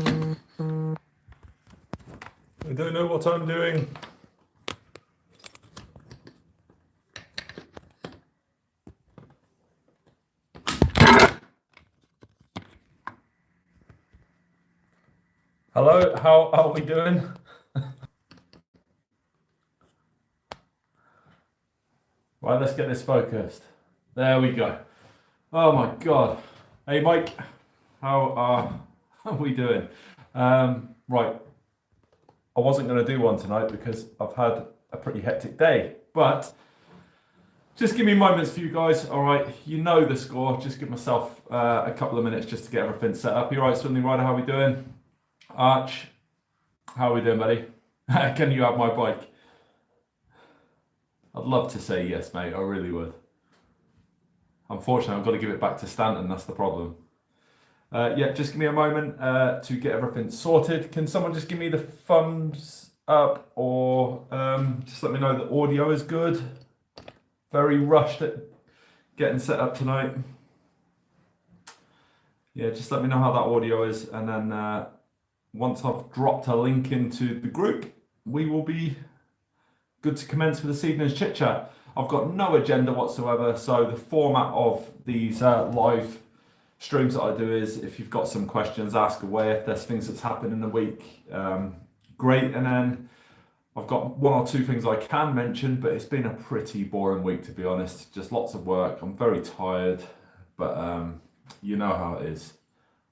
I don't know what I'm doing. Hello, how are we doing? Right, let's get this focused. There we go. Oh my God. Hey Mike, how are we doing? Right, I wasn't going to do one tonight because I've had a pretty hectic day, but just give me moments for you guys. All right, you know the score. Just give myself a couple of minutes just to get everything set up. You all right, Swindling Rider? How are we doing? Arch, how are we doing, buddy? Can you have my bike? I'd love to say yes, mate. I really would. Unfortunately, I've got to give it back to Stanton. That's the problem. Yeah, just give me a moment to get everything sorted. Can someone just give me the thumbs up or just let me know the audio is good? Very rushed at getting set up tonight. Yeah, just let me know how that audio is, and then once I've dropped a link into the group, we will be good to commence with this evening's chit chat. I've got no agenda whatsoever, so the format of these live streams that I do is, if you've got some questions, ask away. If there's things that's happened in the week, great. And then I've got one or two things I can mention, but it's been a pretty boring week, to be honest. Just lots of work. I'm very tired, but you know how it is.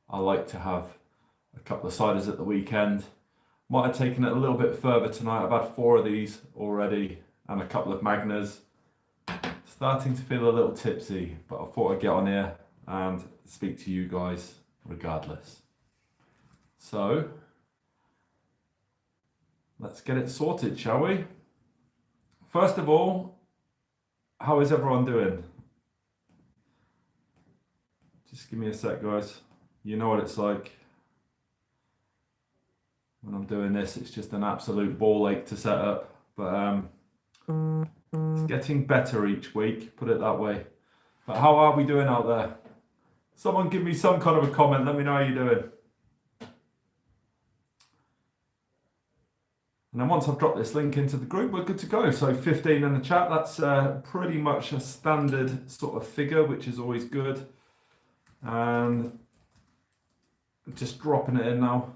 I like to have a couple of ciders at the weekend. Might have taken it a little bit further tonight. I've had 4 of these already and a couple of Magnas. Starting to feel a little tipsy, but I thought I'd get on here and speak to you guys regardless. So let's get it sorted, shall we? First of all, how is everyone doing? Just give me a sec, guys. You know what it's like. When I'm doing this, it's just an absolute ball ache to set up, but it's getting better each week, put it that way. But how are we doing out there? Someone give me some kind of a comment, let me know how you're doing. And then once I've dropped this link into the group, we're good to go. So 15 in the chat, that's pretty much a standard sort of figure, which is always good. And just dropping it in now.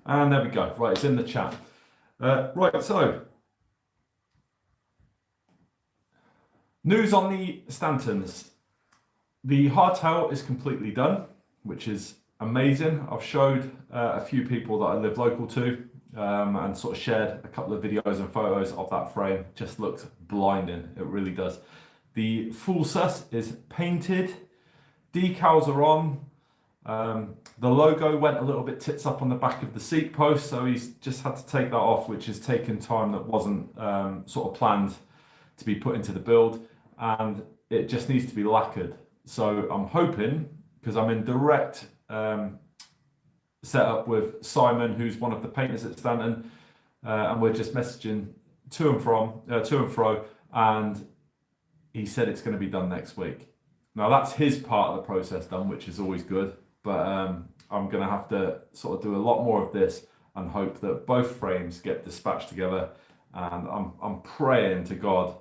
And there we go. Right, it's in the chat. Right, so news on the Stantons. The hardtail is completely done, which is amazing. I've showed a few people that I live local to and sort of shared a couple of videos and photos of that frame. Just looks blinding. It really does. The full sus is painted. Decals are on. The logo went a little bit tits up on the back of the seat post, so he's just had to take that off, which has taken time that wasn't sort of planned to be put into the build, and it just needs to be lacquered. So I'm hoping, because I'm in direct setup with Simon, who's one of the painters at Stanton, and we're just messaging to and fro, and he said it's going to be done next week. Now that's his part of the process done, which is always good. But I'm going to have to sort of do a lot more of this and hope that both frames get dispatched together. And I'm praying to God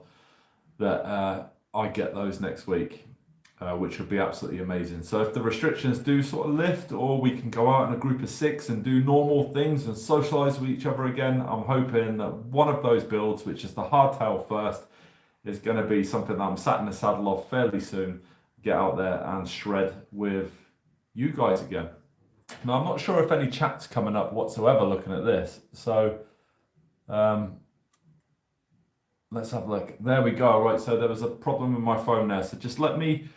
that I get those next week, which would be absolutely amazing. So if the restrictions do sort of lift, or we can go out in a group of 6 and do normal things and socialise with each other again, I'm hoping that one of those builds, which is the hardtail first, is going to be something that I'm sat in the saddle of fairly soon, get out there and shred with you guys again. Now, I'm not sure if any chat's coming up whatsoever looking at this, so let's have a look. There we go. Right, so there was a problem with my phone there, so just let me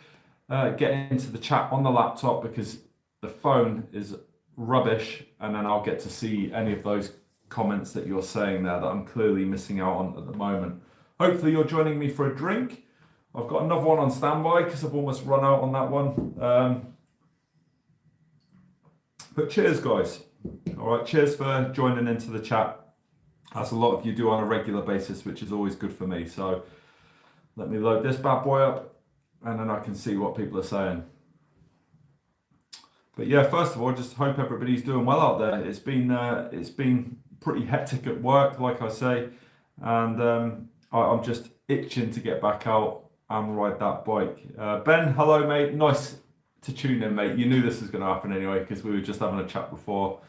get into the chat on the laptop, because the phone is rubbish, and then I'll get to see any of those comments that you're saying there that I'm clearly missing out on at the moment. Hopefully you're joining me for a drink. I've got another one on standby because I've almost run out on that one. But cheers, guys. All right, cheers for joining into the chat. That's a lot of you do on a regular basis, which is always good for me. So let me load this bad boy up. and then I can see what people are saying. But yeah, first of all, just hope everybody's doing well out there. It's been pretty hectic at work, like I say, and I'm just itching to get back out and ride that bike. Ben, hello, mate. Nice to tune in, mate. You knew this was going to happen anyway because we were just having a chat before.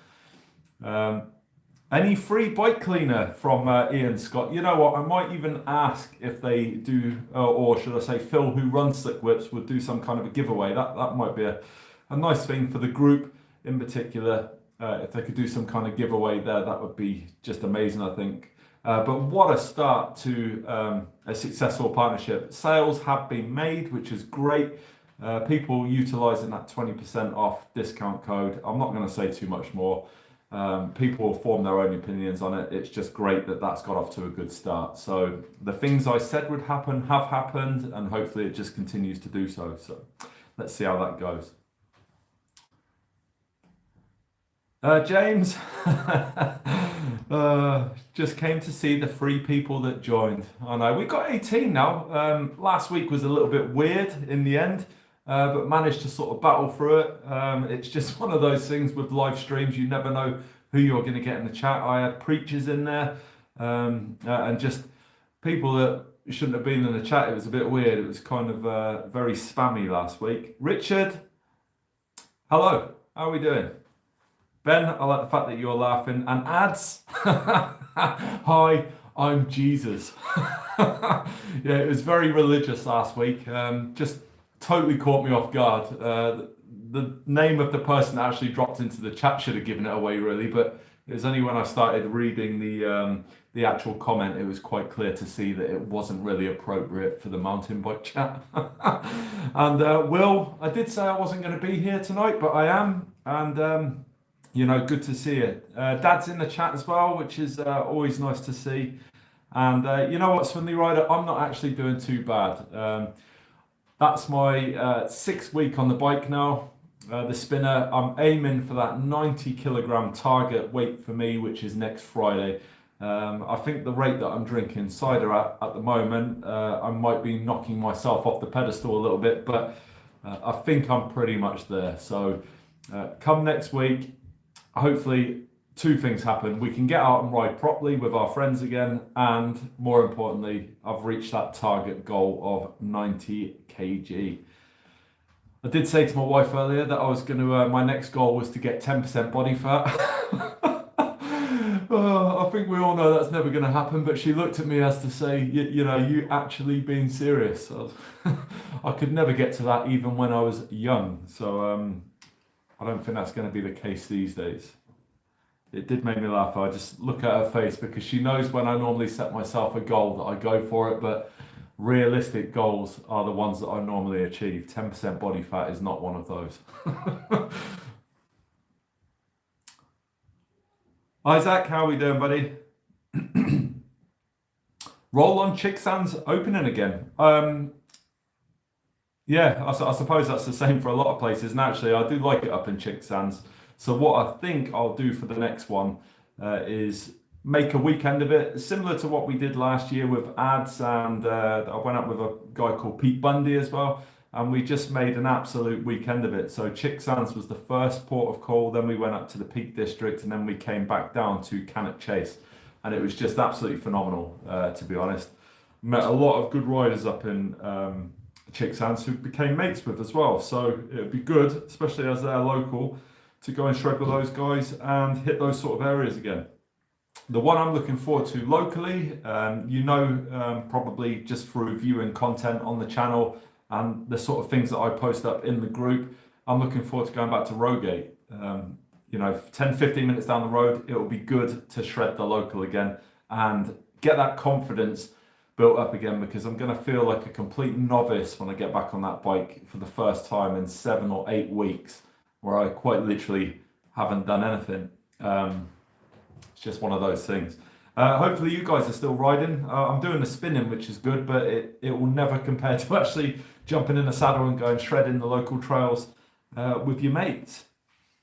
Any free bike cleaner from Ian Scott? You know what? I might even ask if they do, or should I say, Phil, who runs Slick Whips, would do some kind of a giveaway. That might be a nice thing for the group in particular. If they could do some kind of giveaway there, that would be just amazing, I think. But what a start to a successful partnership. Sales have been made, which is great. People utilising that 20% off discount code. I'm not going to say too much more. People will form their own opinions on it. It's just great that that's got off to a good start. So the things I said would happen have happened, and hopefully it just continues to do so. So let's see how that goes. James, just came to see the free people that joined. I know we got 18 now. Last week was a little bit weird in the end, but managed to sort of battle through it. It's just one of those things with live streams. You never know who you're going to get in the chat. I had preachers in there, and just people that shouldn't have been in the chat. It was a bit weird. It was kind of very spammy last week. Richard, hello. How are we doing? Ben, I like the fact that you're laughing. And ads, hi, I'm Jesus. Yeah, it was very religious last week. Just totally caught me off guard. The name of the person that actually dropped into the chat should have given it away, really. But it was only when I started reading the actual comment, it was quite clear to see that it wasn't really appropriate for the mountain bike chat. And Will, I did say I wasn't going to be here tonight, but I am. And you know, good to see you. Dad's in the chat as well, which is always nice to see. And you know what, Swindley Rider, I'm not actually doing too bad. That's my 6th week on the bike now. The spinner, I'm aiming for that 90 kilogram target weight for me, which is next Friday. I think the rate that I'm drinking cider at the moment, I might be knocking myself off the pedestal a little bit, but I think I'm pretty much there. So come next week, hopefully 2 things happen. We can get out and ride properly with our friends again, and more importantly, I've reached that target goal of 90 kg. I did say to my wife earlier that I was going to, my next goal was to get 10% body fat. I think we all know that's never going to happen, but she looked at me as to say, you know, you actually being serious? I could never get to that even when I was young. So I don't think that's going to be the case these days. It did make me laugh. I just look at her face because she knows when I normally set myself a goal that I go for it, but realistic goals are the ones that I normally achieve. 10% body fat is not one of those. Isaac, how are we doing, buddy? Roll on Chicksands opening again. Yeah, I suppose that's the same for a lot of places. And actually, I do like it up in Chicksands. So what I think I'll do for the next one is make a weekend of it, similar to what we did last year with ads. And I went up with a guy called Pete Bundy as well. And we just made an absolute weekend of it. So Chicksands was the first port of call. Then we went up to the Peak District, and then we came back down to Cannock Chase. And it was just absolutely phenomenal, to be honest. Met a lot of good riders up in Chicksands who became mates with as well. So it would be good, especially as they're local, to go and shred with those guys and hit those sort of areas again. The one I'm looking forward to locally, you know, probably just through viewing content on the channel and the sort of things that I post up in the group, I'm looking forward to going back to Rogate. You know, 10, 15 minutes down the road, it will be good to shred the local again and get that confidence built up again, because I'm going to feel like a complete novice when I get back on that bike for the first time in 7 or 8 weeks, where I quite literally haven't done anything. It's just one of those things. Hopefully you guys are still riding. I'm doing the spinning, which is good, but it will never compare to actually jumping in a saddle and going shredding the local trails with your mates.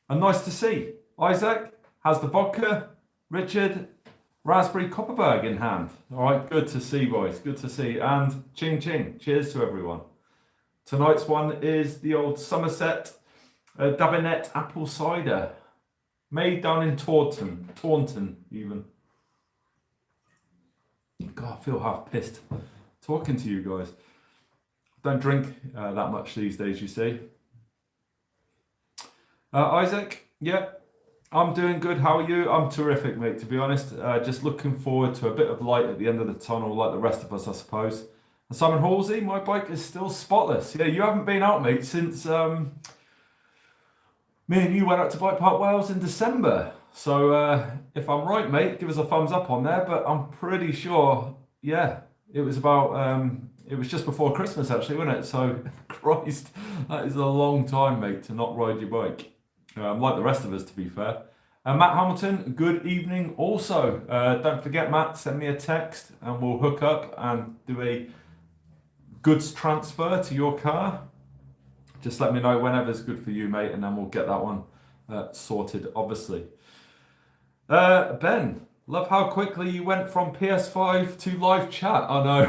And nice to see. Isaac has the vodka. Richard, Raspberry Copperberg in hand. All right, good to see, boys. Good to see. And ching ching. Cheers to everyone. Tonight's one is the old Somerset Dabinet apple cider, made down in Taunton even. God, I feel half pissed talking to you guys. Don't drink that much these days, you see. Isaac, yeah, I'm doing good. How are you? I'm terrific, mate, to be honest. Just looking forward to a bit of light at the end of the tunnel, like the rest of us, I suppose. And Simon Halsey, my bike is still spotless. Yeah, you haven't been out, mate, since me and you went out to Bike Park Wales in December. So if I'm right, mate, give us a thumbs up on there. But I'm pretty sure, yeah, it was about, it was just before Christmas, actually, wasn't it? So, Christ, that is a long time, mate, to not ride your bike. Like the rest of us, to be fair. Matt Hamilton, good evening also. Don't forget, Matt, send me a text and we'll hook up and do a goods transfer to your car. Just let me know whenever's good for you, mate, and then we'll get that one sorted, obviously. Ben, love how quickly you went from PS5 to live chat. I know.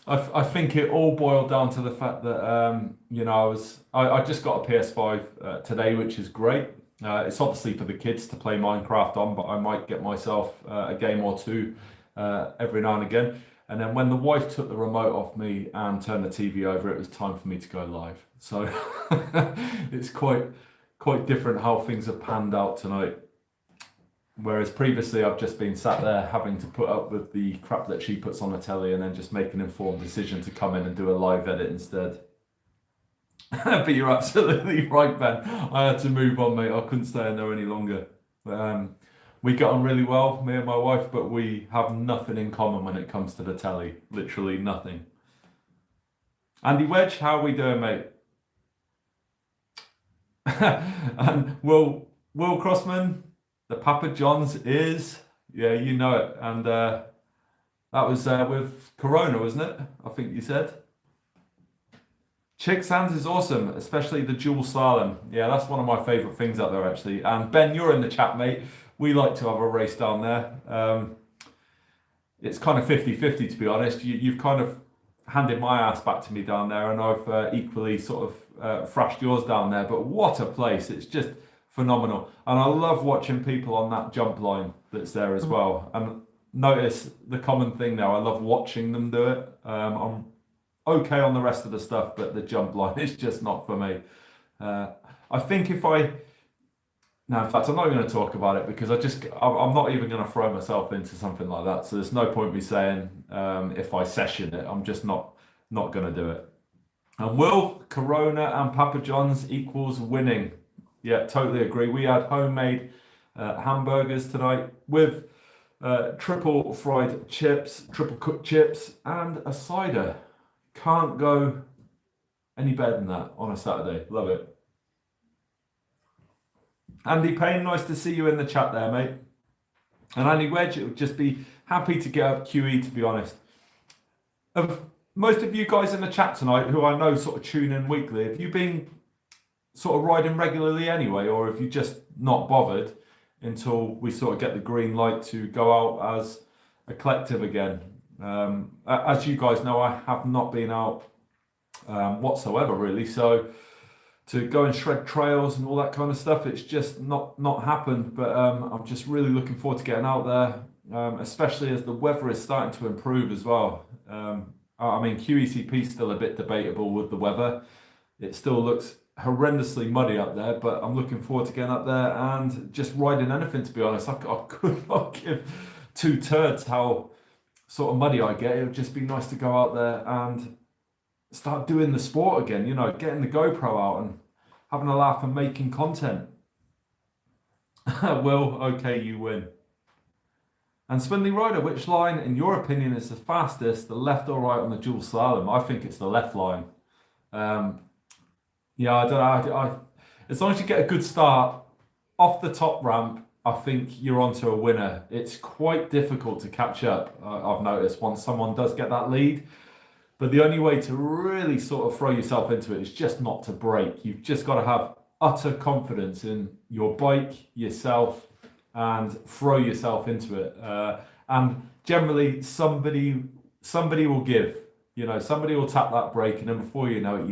I think it all boiled down to the fact that, you know, I just got a PS5 today, which is great. It's obviously for the kids to play Minecraft on, but I might get myself a game or two every now and again. And then when the wife took the remote off me and turned the TV over, it was time for me to go live. So it's quite different how things have panned out tonight. Whereas previously I've just been sat there having to put up with the crap that she puts on the telly and then just make an informed decision to come in and do a live edit instead. But you're absolutely right, Ben. I had to move on, mate. I couldn't stay in there any longer. We get on really well, me and my wife, but we have nothing in common when it comes to the telly. Literally nothing. Andy Wedge, how are we doing, mate? And Will Crossman, the Papa John's is, yeah, you know it. And that was with Corona, wasn't it? I think you said. Chick Sands is awesome, especially the dual slalom. Yeah, that's one of my favourite things out there, actually. And Ben, you're in the chat, mate. We like to have a race down there. It's kind of 50-50, to be honest. You've kind of handed my ass back to me down there, and I've equally sort of thrashed yours down there. But what a place. It's just phenomenal. And I love watching people on that jump line that's there as well. And notice the common thing now. I love watching them do it. I'm okay on the rest of the stuff, but the jump line is just not for me. I think if I... No, in fact, I'm not even going to talk about it because I'm not even going to throw myself into something like that. So there's no point me saying if I session it, I'm just not going to do it. And will Corona and Papa John's equals winning? Yeah, totally agree. We had homemade hamburgers tonight with triple fried chips, triple cooked chips, and a cider. Can't go any better than that on a Saturday. Love it. Andy Payne, nice to see you in the chat there, mate. And Andy Wedge, it would just be happy to get up QE, to be honest. Of most of you guys in the chat tonight, who I know sort of tune in weekly, have you been sort of riding regularly anyway, or have you just not bothered until we sort of get the green light to go out as a collective again? As you guys know, I have not been out whatsoever, really. So to go and shred trails and all that kind of stuff, it's just not happened. But I'm just really looking forward to getting out there, especially as the weather is starting to improve as well. I mean, QECP is still a bit debatable with the weather. It still looks horrendously muddy up there, but I'm looking forward to getting up there and just riding anything, to be honest. I could not give two turds how sort of muddy I get. It would just be nice to go out there and start doing the sport again, you know, getting the GoPro out and having a laugh and making content. Will, okay, you win. And Swindley Rider, which line, in your opinion, is the fastest, the left or right on the dual slalom? I think it's the left line. Yeah, I don't know. As long as you get a good start off the top ramp, I think you're onto a winner. It's quite difficult to catch up, I've noticed, once someone does get that lead. But the only way to really sort of throw yourself into it is just not to break. You've just got to have utter confidence in your bike, yourself, and throw yourself into it. And generally, somebody will give. You know, somebody will tap that brake, and then before you know it,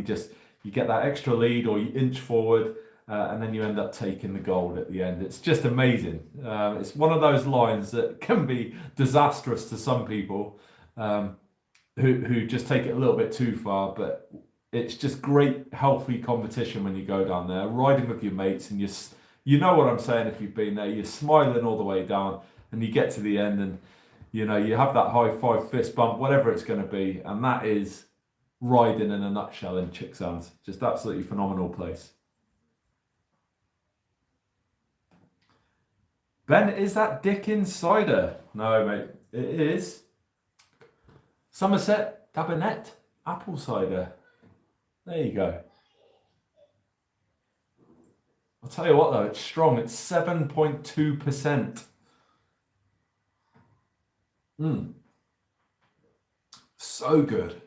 you get that extra lead, or you inch forward, and then you end up taking the gold at the end. It's just amazing. It's one of those lines that can be disastrous to some people, who just take it a little bit too far, but it's just great, healthy competition when you go down there, riding with your mates, and you know what I'm saying if you've been there. You're smiling all the way down, and you get to the end, and you know you have that high five, fist bump, whatever it's going to be, and that is riding in a nutshell in Chicksands. Just absolutely phenomenal place. Ben, is that Dickens cider? No, mate, it is Somerset Cabernet apple cider. There you go. I'll tell you what though, it's strong. It's 7.2%. So good.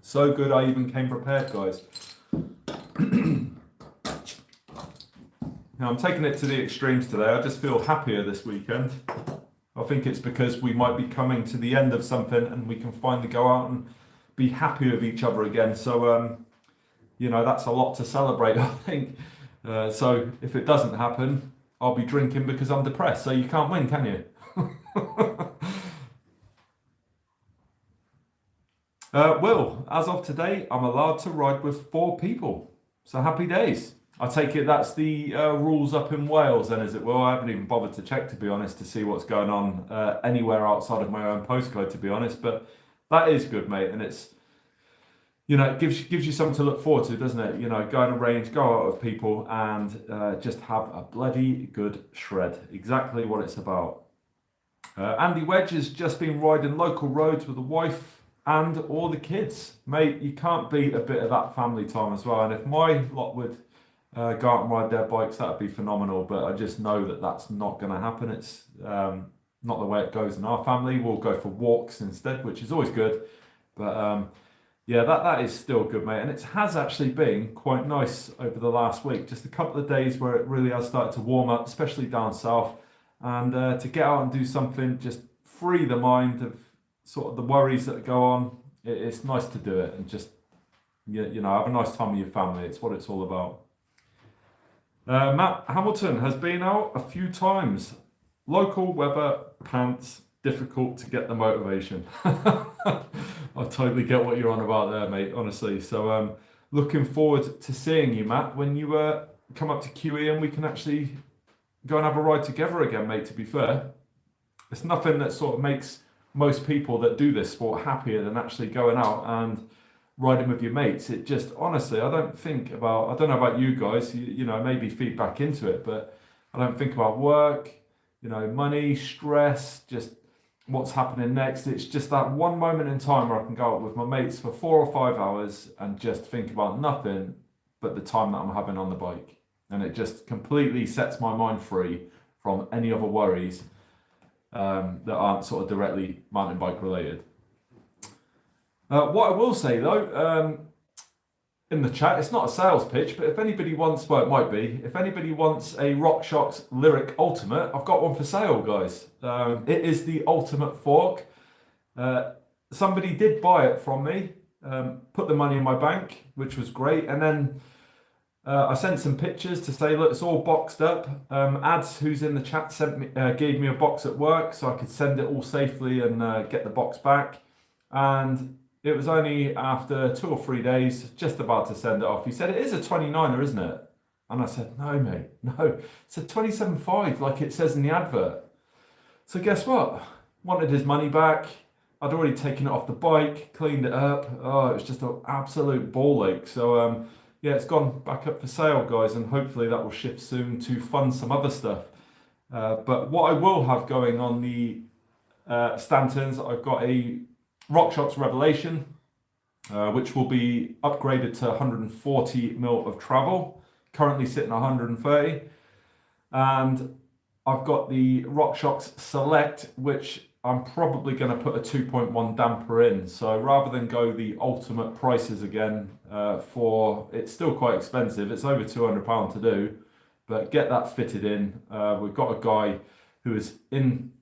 So good I even came prepared, guys. Now I'm taking it to the extremes today. I just feel happier this weekend. I think it's because we might be coming to the end of something and we can finally go out and be happy with each other again. So, you know, that's a lot to celebrate, I think. So if it doesn't happen, I'll be drinking because I'm depressed. So you can't win, can you? Will, as of today, I'm allowed to ride with 4 people. So happy days. I take it that's the rules up in Wales then, is it? Well, I haven't even bothered to check, to be honest, to see what's going on anywhere outside of my own postcode, to be honest. But that is good, mate. And it's, you know, it gives you something to look forward to, doesn't it? You know, go on a range, go out with people, and just have a bloody good shred. Exactly what it's about. Andy Wedge has just been riding local roads with the wife and all the kids. Mate, you can't beat a bit of that family time as well. And if my lot would go out and ride their bikes, that'd be phenomenal. But I just know that that's not going to happen. It's not the way it goes in our family. We'll go for walks instead, which is always good. But yeah, that is still good, mate. And it has actually been quite nice over the last week. Just a couple of days where it really has started to warm up, especially down south. And to get out and do something, just free the mind of sort of the worries that go on. It's nice to do it and just, you know, have a nice time with your family. It's what it's all about. Matt Hamilton has been out a few times. Local weather, pants, difficult to get the motivation. I totally get what you're on about there, mate, honestly. So looking forward to seeing you, Matt, when you come up to QE and we can actually go and have a ride together again, mate, to be fair. It's nothing that sort of makes most people that do this sport happier than actually going out and riding with your mates. It just, honestly, I don't know about you guys, you know, maybe feed back into it, but I don't think about work, you know, money, stress, just what's happening next. It's just that one moment in time where I can go out with my mates for 4 or 5 hours and just think about nothing but the time that I'm having on the bike. And it just completely sets my mind free from any other worries that aren't sort of directly mountain bike related. What I will say though, in the chat, it's not a sales pitch, but if anybody wants, well, it might be, if anybody wants a RockShox Lyric Ultimate, I've got one for sale, guys. It is the Ultimate Fork. Somebody did buy it from me, put the money in my bank, which was great, and then I sent some pictures to say, look, it's all boxed up. Ads, who's in the chat, gave me a box at work so I could send it all safely and get the box back. And it was only after 2 or 3 days, just about to send it off. He said, it is a 29er, isn't it? And I said, no, mate, no. It's a 27.5, like it says in the advert. So guess what? Wanted his money back. I'd already taken it off the bike, cleaned it up. Oh, it was just an absolute ball ache. So, yeah, it's gone back up for sale, guys, and hopefully that will shift soon to fund some other stuff. But what I will have going on the Stantons, I've got a RockShox Revelation, which will be upgraded to 140 mil of travel, currently sitting at 130. And I've got the RockShox Select, which I'm probably going to put a 2.1 damper in. So rather than go the ultimate prices again, it's still quite expensive. It's over £200 to do, but get that fitted in. We've got a guy who is in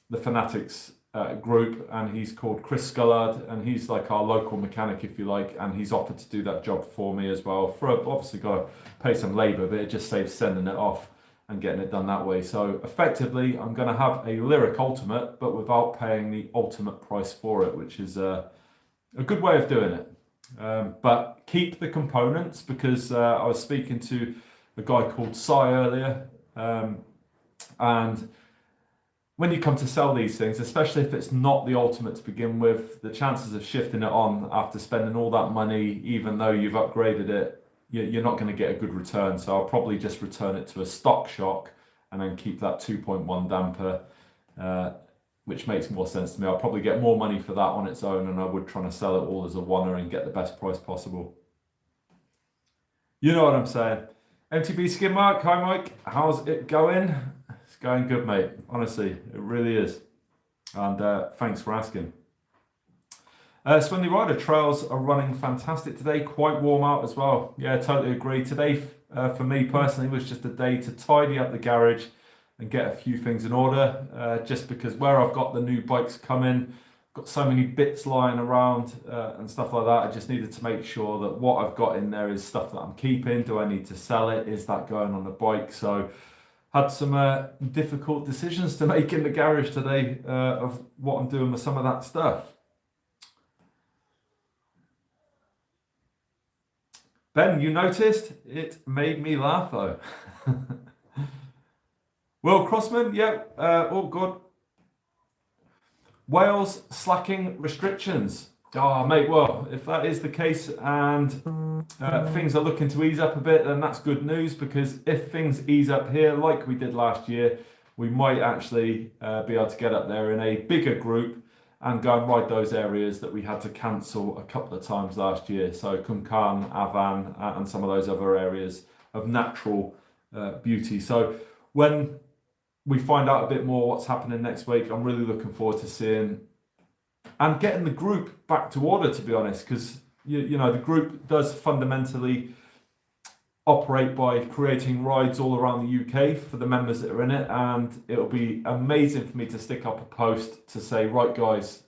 the Fanatics group, and he's called Chris Scullard, and he's like our local mechanic, if you like, and he's offered to do that job for me as well. For obviously got to pay some labour, but it just saves sending it off and getting it done that way. So effectively, I'm going to have a Lyric Ultimate, but without paying the ultimate price for it, which is a good way of doing it. But keep the components, because I was speaking to a guy called Sai earlier, and when you come to sell these things, especially if it's not the ultimate to begin with, the chances of shifting it on after spending all that money, even though you've upgraded it, you're not going to get a good return. So I'll probably just return it to a stock shock and then keep that 2.1 damper, which makes more sense to me. I'll probably get more money for that on its own than I would trying to sell it all as a oneer and get the best price possible. You know what I'm saying. MTB Skin Mark, hi Mike, how's it going? It's going good, mate. Honestly, it really is. And thanks for asking. Swindley Rider, trails are running fantastic today. Quite warm out as well. Yeah, totally agree. Today, for me personally, was just a day to tidy up the garage and get a few things in order. Just because where I've got the new bikes coming, got so many bits lying around and stuff like that. I just needed to make sure that what I've got in there is stuff that I'm keeping. Do I need to sell it? Is that going on the bike? So had some difficult decisions to make in the garage today of what I'm doing with some of that stuff. Ben, you noticed? It made me laugh though. Will Crossman, yeah, all good. Wales slacking restrictions. Oh, mate, well, if that is the case and things are looking to ease up a bit, then that's good news, because if things ease up here like we did last year, we might actually be able to get up there in a bigger group and go and ride those areas that we had to cancel a couple of times last year. So Cwmcarn, Afan, and some of those other areas of natural beauty. So when we find out a bit more what's happening next week, I'm really looking forward to seeing and getting the group back to order, to be honest, because you know the group does fundamentally operate by creating rides all around the UK for the members that are in it, and it'll be amazing for me to stick up a post to say, right guys,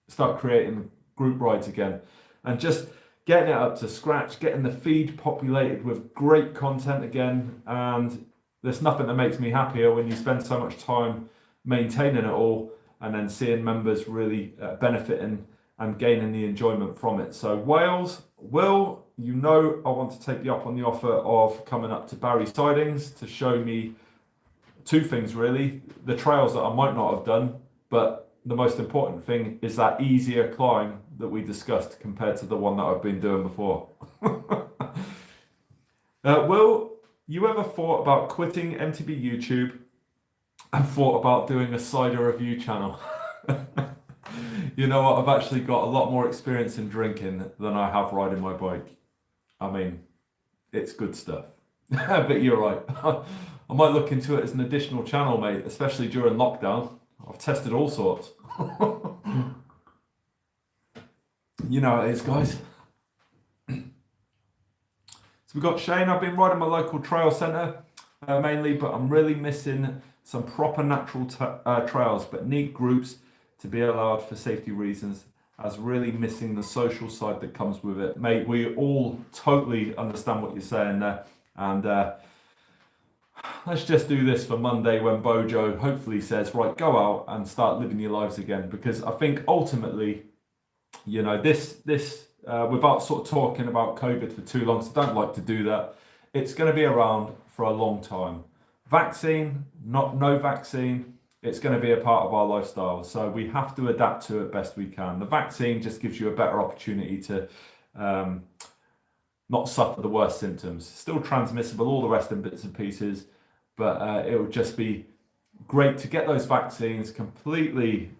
start creating group rides again, and just getting it up to scratch, getting the feed populated with great content again. And there's nothing that makes me happier when you spend so much time maintaining it all and then seeing members really benefiting and gaining the enjoyment from it. So Wales, Will, you know I want to take you up on the offer of coming up to Barry Sidings to show me two things really. The trails that I might not have done, but the most important thing is that easier climb that we discussed compared to the one that I've been doing before. Will, you ever thought about quitting MTB YouTube and thought about doing a cider review channel? You know what, I've actually got a lot more experience in drinking than I have riding my bike. I mean, it's good stuff. But you're right. I might look into it as an additional channel, mate, especially during lockdown. I've tested all sorts. You know how it is, guys. So we've got Shane. I've been riding my local trail centre mainly, but I'm really missing some proper natural trails, but need groups to be allowed for safety reasons, as really missing the social side that comes with it. Mate, we all totally understand what you're saying there. And let's just do this for Monday when Bojo hopefully says, right, go out and start living your lives again. Because I think ultimately, you know, this without sort of talking about COVID for too long, so don't like to do that. It's going to be around for a long time. Vaccine, no vaccine, it's going to be a part of our lifestyle. So we have to adapt to it best we can. The vaccine just gives you a better opportunity to not suffer the worst symptoms. Still transmissible, all the rest in bits and pieces, but it would just be great to get those vaccines completely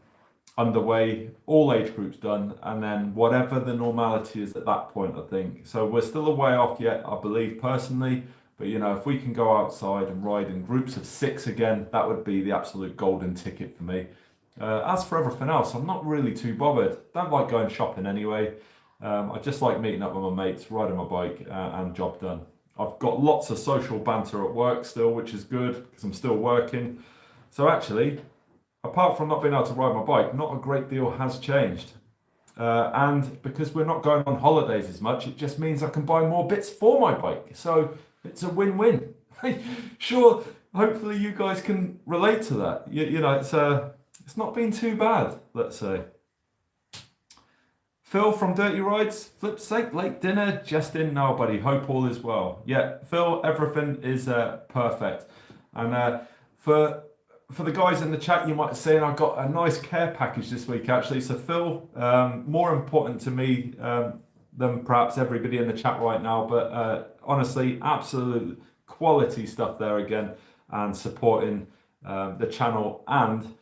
underway, all age groups done, and then whatever the normality is at that point, I think. So we're still a way off yet, I believe personally. But, you know, if we can go outside and ride in groups of 6 again, that would be the absolute golden ticket for me. As for everything else, I'm not really too bothered. Don't like going shopping anyway. I just like meeting up with my mates, riding my bike, and job done. I've got lots of social banter at work still, which is good because I'm still working. So actually, apart from not being able to ride my bike, not a great deal has changed. And because we're not going on holidays as much, it just means I can buy more bits for my bike. So it's a win-win. Sure, hopefully you guys can relate to that. You know, it's not been too bad, let's say. Phil from Dirty Rides, flip's sake, late dinner, just in now, buddy. Hope all is well. Yeah, Phil, everything is perfect. And for the guys in the chat, you might have seen I got a nice care package this week, actually. So Phil, more important to me than perhaps everybody in the chat right now, but honestly, absolute quality stuff there again, and supporting the channel, and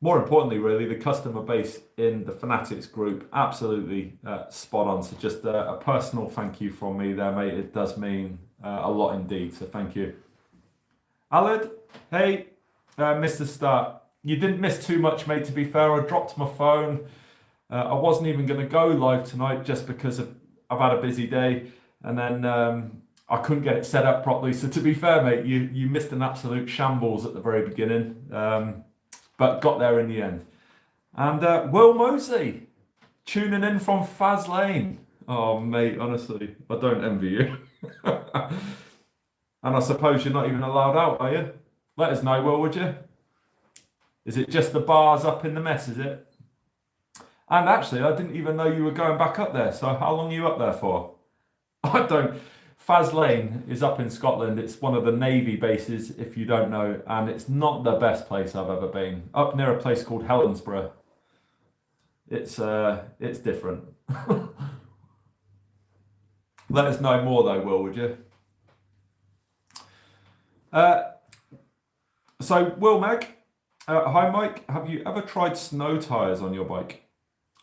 more importantly, really, the customer base in the Fanatics group, absolutely spot on. So just a personal thank you from me there, mate. It does mean a lot indeed, so thank you. Aled, hey, Mr. Start. You didn't miss too much, mate, to be fair. I dropped my phone. I wasn't even going to go live tonight just because I've had a busy day, and then I couldn't get it set up properly. So to be fair, mate, you missed an absolute shambles at the very beginning. But got there in the end. And Will Mosley, tuning in from Faz Lane. Oh, mate, honestly, I don't envy you. And I suppose you're not even allowed out, are you? Let us know, Will, would you? Is it just the bars up in the mess, is it? And actually, I didn't even know you were going back up there. So how long are you up there for? I don't... Faz Lane is up in Scotland. It's one of the Navy bases, if you don't know, and it's not the best place I've ever been. Up near a place called Helensburgh. It's different. Let us know more though, Will, would you? So, Will Meg, hi Mike, have you ever tried snow tyres on your bike?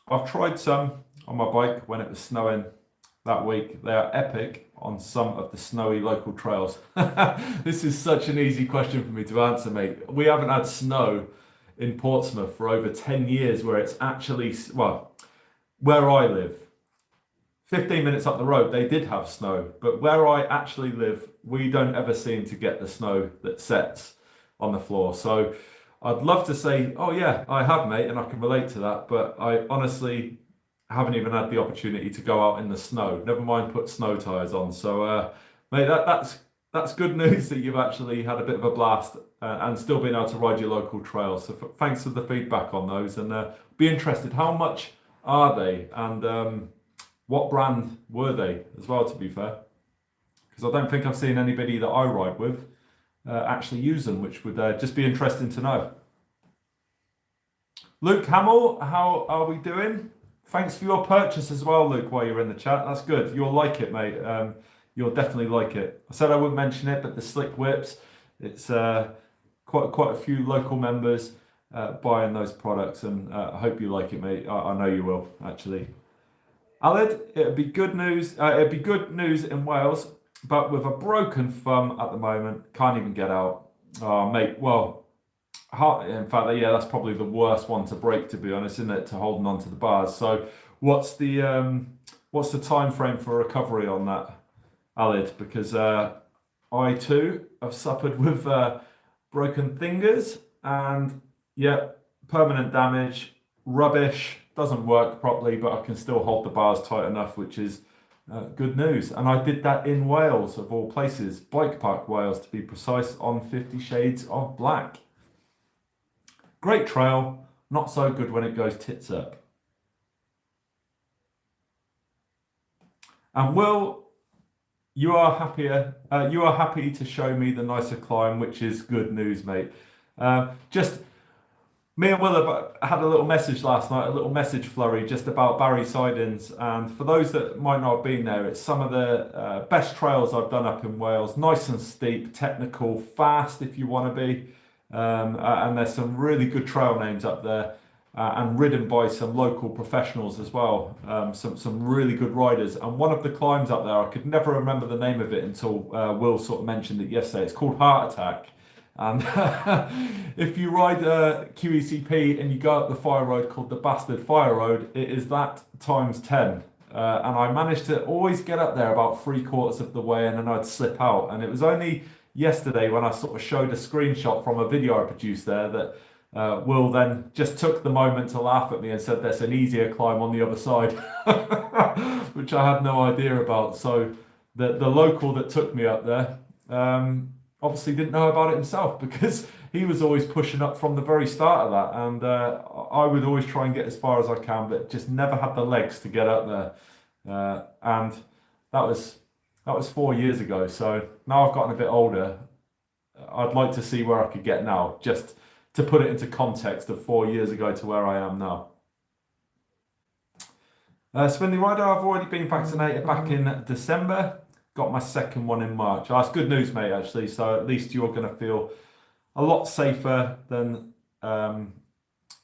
I've tried some on my bike when it was snowing that week. They are epic on some of the snowy local trails. This is such an easy question for me to answer, mate. We haven't had snow in Portsmouth for over 10 years where it's actually, well, where I live, 15 minutes up the road, they did have snow, but where I actually live, we don't ever seem to get the snow that sets on the floor. So I'd love to say, oh yeah, I have, mate, and I can relate to that, but I honestly haven't even had the opportunity to go out in the snow, never mind put snow tyres on. So mate, that's good news that you've actually had a bit of a blast and still been able to ride your local trails. So thanks for the feedback on those, and be interested, how much are they, and what brand were they as well, to be fair, because I don't think I've seen anybody that I ride with actually use them, which would just be interesting to know. Luke Hamill, how are we doing? Thanks for your purchase as well, Luke, while you're in the chat. That's good. You'll like it, mate. You'll definitely like it. I said I wouldn't mention it, but the Slick Whips, it's quite a few local members buying those products, and I hope you like it, mate. I know you will, actually. Aled, it'd be good news in Wales, but with a broken thumb at the moment, can't even get out. Oh, mate, well, in fact, yeah, that's probably the worst one to break, to be honest, isn't it? To holding on to the bars. So, what's the time frame for recovery on that, Alid? Because I too have suffered with broken fingers, and yeah, permanent damage, rubbish, doesn't work properly, but I can still hold the bars tight enough, which is good news. And I did that in Wales, of all places, Bike Park, Wales, to be precise, on 50 Shades of Black. Great trail, not so good when it goes tits up. And Will, you are happy to show me the nicer climb, which is good news, mate. Just me and Will have had a little message last night, a little message flurry just about Barry Sidings. And for those that might not have been there, it's some of the best trails I've done up in Wales. Nice and steep, technical, fast if you want to be. And there's some really good trail names up there, and ridden by some local professionals as well. Some really good riders. And one of the climbs up there, I could never remember the name of it until Will sort of mentioned it yesterday. It's called Heart Attack. And if you ride QECP and you go up the fire road called the Bastard Fire Road, it is that times 10. And I managed to always get up there about 3/4 of the way, and then I'd slip out. And it was only yesterday when I sort of showed a screenshot from a video I produced there that Will then just took the moment to laugh at me and said there's an easier climb on the other side, which I had no idea about. So the local that took me up there obviously didn't know about it himself, because he was always pushing up from the very start of that, and I would always try and get as far as I can, but just never had the legs to get up there. And that was 4 years ago. So now I've gotten a bit older, I'd like to see where I could get now, just to put it into context of 4 years ago to where I am now. Spindly Rider, I've already been vaccinated back in December. Got my second one in March. That's good news, mate, actually. So at least you're going to feel a lot safer than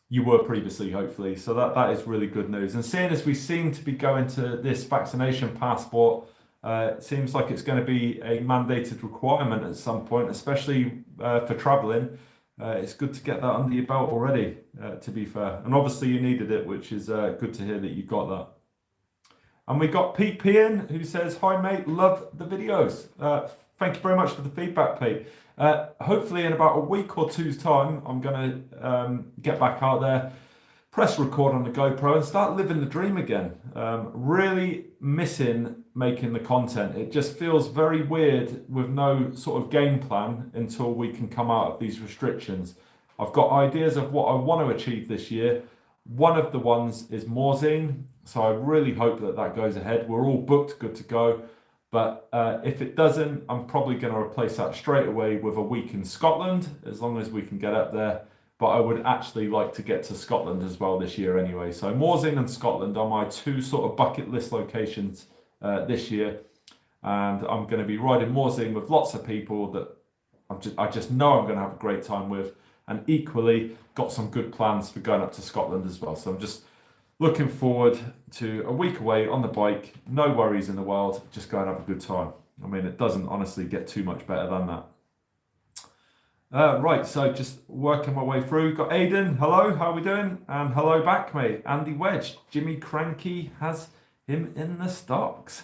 you were previously, hopefully. So that is really good news. And seeing as we seem to be going to this vaccination passport, it seems like it's going to be a mandated requirement at some point, especially for travelling. It's good to get that under your belt already, to be fair. And obviously you needed it, which is good to hear that you got that. And we got Pete Pian, who says, "Hi mate, love the videos." Thank you very much for the feedback, Pete. Hopefully in about a week or two's time, I'm going to get back out there, press record on the GoPro and start living the dream again. Really missing making the content. It just feels very weird with no sort of game plan until we can come out of these restrictions. I've got ideas of what I want to achieve this year. One of the ones is Morzine, so I really hope that that goes ahead. We're all booked, good to go. But if it doesn't, I'm probably going to replace that straight away with a week in Scotland, as long as we can get up there. But I would actually like to get to Scotland as well this year anyway. So Morzine and Scotland are my two sort of bucket list locations this year. And I'm going to be riding Morzine with lots of people that I just know I'm going to have a great time with. And equally, got some good plans for going up to Scotland as well. So I'm just looking forward to a week away on the bike, no worries in the world, just go and have a good time. I mean, it doesn't honestly get too much better than that. Right, so just working my way through. Got Aidan, hello, how are we doing? And hello back, mate. Andy Wedge, Jimmy Cranky has him in the stocks.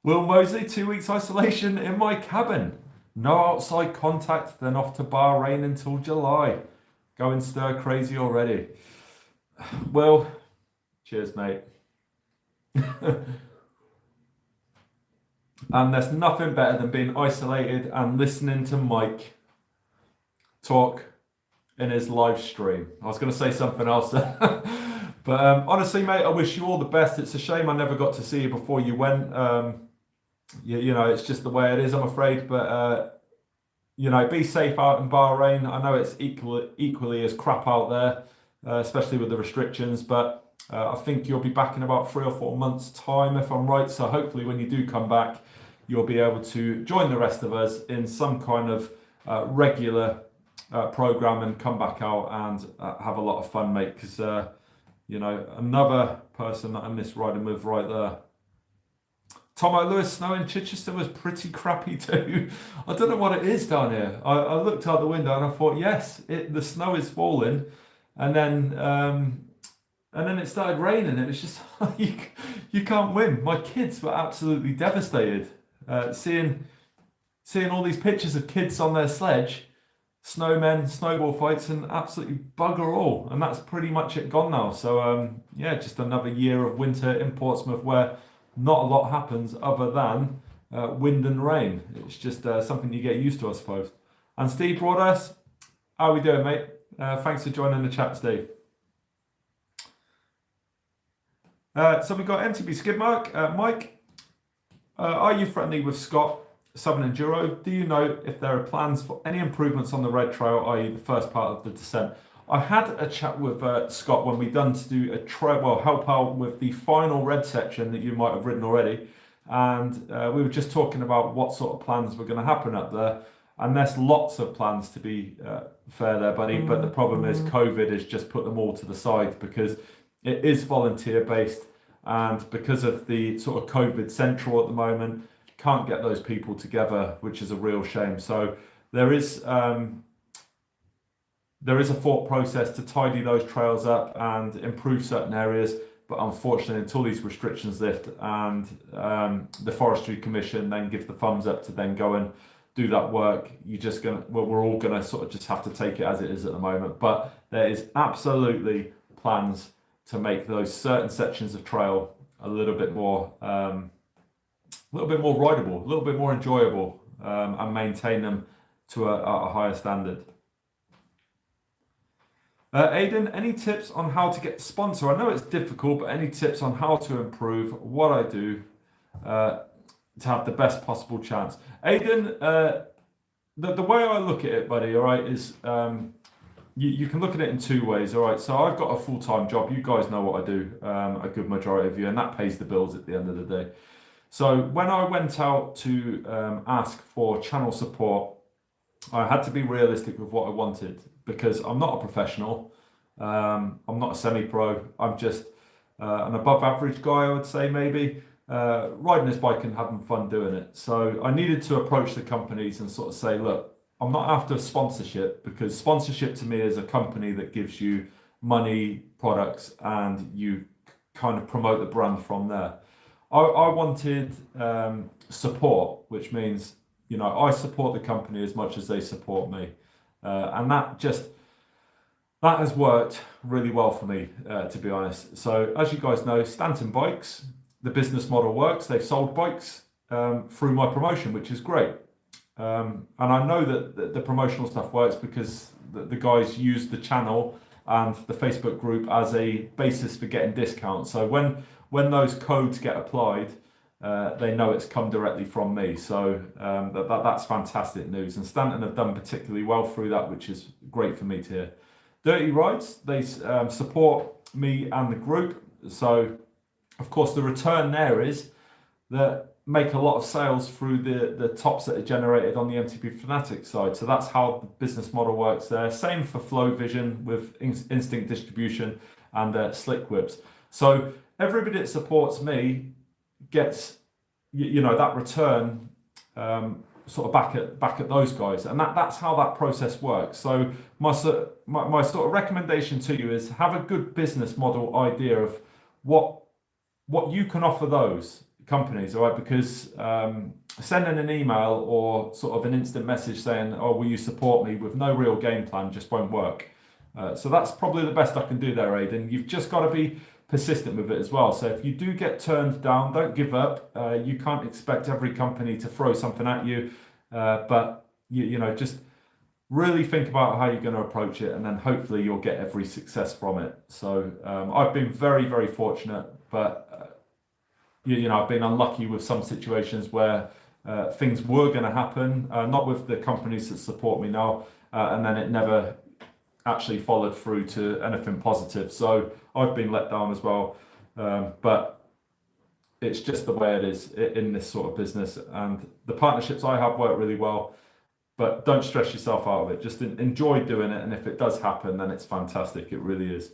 Will Mosley, 2 weeks isolation in my cabin. No outside contact, then off to Bahrain until July. Going stir crazy already. Well, cheers, mate. And there's nothing better than being isolated and listening to Mike talk in his live stream. I was going to say something else there. But honestly, mate, I wish you all the best. It's a shame I never got to see you before you went. You know, it's just the way it is, I'm afraid. But, you know, be safe out in Bahrain. I know it's equally as crap out there, especially with the restrictions. But I think you'll be back in about 3 or 4 months' time, if I'm right. So hopefully when you do come back, you'll be able to join the rest of us in some kind of regular program and come back out and have a lot of fun, mate. Because, you know, another person that I miss riding with right there. Tomo Lewis, snow in Chichester was pretty crappy too. I don't know what it is down here. I looked out the window and I thought, yes, the snow is falling. And then it started raining. It was just, you can't win. My kids were absolutely devastated. Seeing all these pictures of kids on their sledge, snowmen, snowball fights, and absolutely bugger all. And that's pretty much it gone now. So yeah, just another year of winter in Portsmouth where not a lot happens other than wind and rain. It's just something you get used to, I suppose. And Steve Broadhurst, how are we doing, mate? Thanks for joining the chat, Steve. So we've got MTB Skidmark. Mike, are you friendly with Scott Southern Enduro? Do you know if there are plans for any improvements on the Red Trail, i.e. the first part of the descent? I had a chat with Scott when we done to do a trail, well, help out with the final red section that you might have ridden already. And we were just talking about what sort of plans were going to happen up there. And there's lots of plans, to be fair there, buddy. But the problem is COVID has just put them all to the side because it is volunteer based. And because of the sort of COVID central at the moment, can't get those people together, which is a real shame. So there is a thought process to tidy those trails up and improve certain areas. But unfortunately, until these restrictions lift and the Forestry Commission then give the thumbs up to then go and do that work. We're all gonna sort of just have to take it as it is at the moment. But there is absolutely plans to make those certain sections of trail a little bit more rideable, a little bit more enjoyable, and maintain them to a higher standard. Aidan, any tips on how to get a sponsor? I know it's difficult, but any tips on how to improve what I do to have the best possible chance? Aidan, the way I look at it, buddy, all right, is you can look at it in two ways, all right? So I've got a full-time job. You guys know what I do, a good majority of you, and that pays the bills at the end of the day. So when I went out to ask for channel support, I had to be realistic with what I wanted, because I'm not a professional. I'm not a semi-pro. I'm just an above average guy, I would say, maybe, riding this bike and having fun doing it. So I needed to approach the companies and sort of say, look, I'm not after sponsorship, because sponsorship to me is a company that gives you money, products, and you kind of promote the brand from there. I wanted support, which means, you know, I support the company as much as they support me. And that has worked really well for me, to be honest. So as you guys know, Stanton Bikes, the business model works. They've sold bikes through my promotion, which is great. And I know that the promotional stuff works because the guys use the channel and the Facebook group as a basis for getting discounts. So when those codes get applied, they know it's come directly from me. So that's fantastic news. And Stanton have done particularly well through that, which is great for me to hear. Dirty Rides, they support me and the group. So, of course, the return there is that make a lot of sales through the tops that are generated on the MTB Fanatics side. So that's how the business model works there. Same for Flow Vision with Instinct Distribution and Slick Whips. So everybody that supports me gets, you know, that return sort of back at those guys, and that's how that process works. So my sort of recommendation to you is have a good business model idea of what you can offer those companies, all right? Because sending an email or sort of an instant message saying, "Oh, will you support me?" with no real game plan just won't work. So that's probably the best I can do there, Aidan. You've just got to be persistent with it as well. So if you do get turned down, don't give up. You can't expect every company to throw something at you, but you know, just really think about how you're going to approach it, and then hopefully you'll get every success from it. So I've been very, very fortunate, but you know, I've been unlucky with some situations where things were going to happen, not with the companies that support me now, and then it never actually followed through to anything positive. So I've been let down as well, but it's just the way it is in this sort of business. And the partnerships I have work really well, but don't stress yourself out of it. Just enjoy doing it, and if it does happen, then it's fantastic. It really is.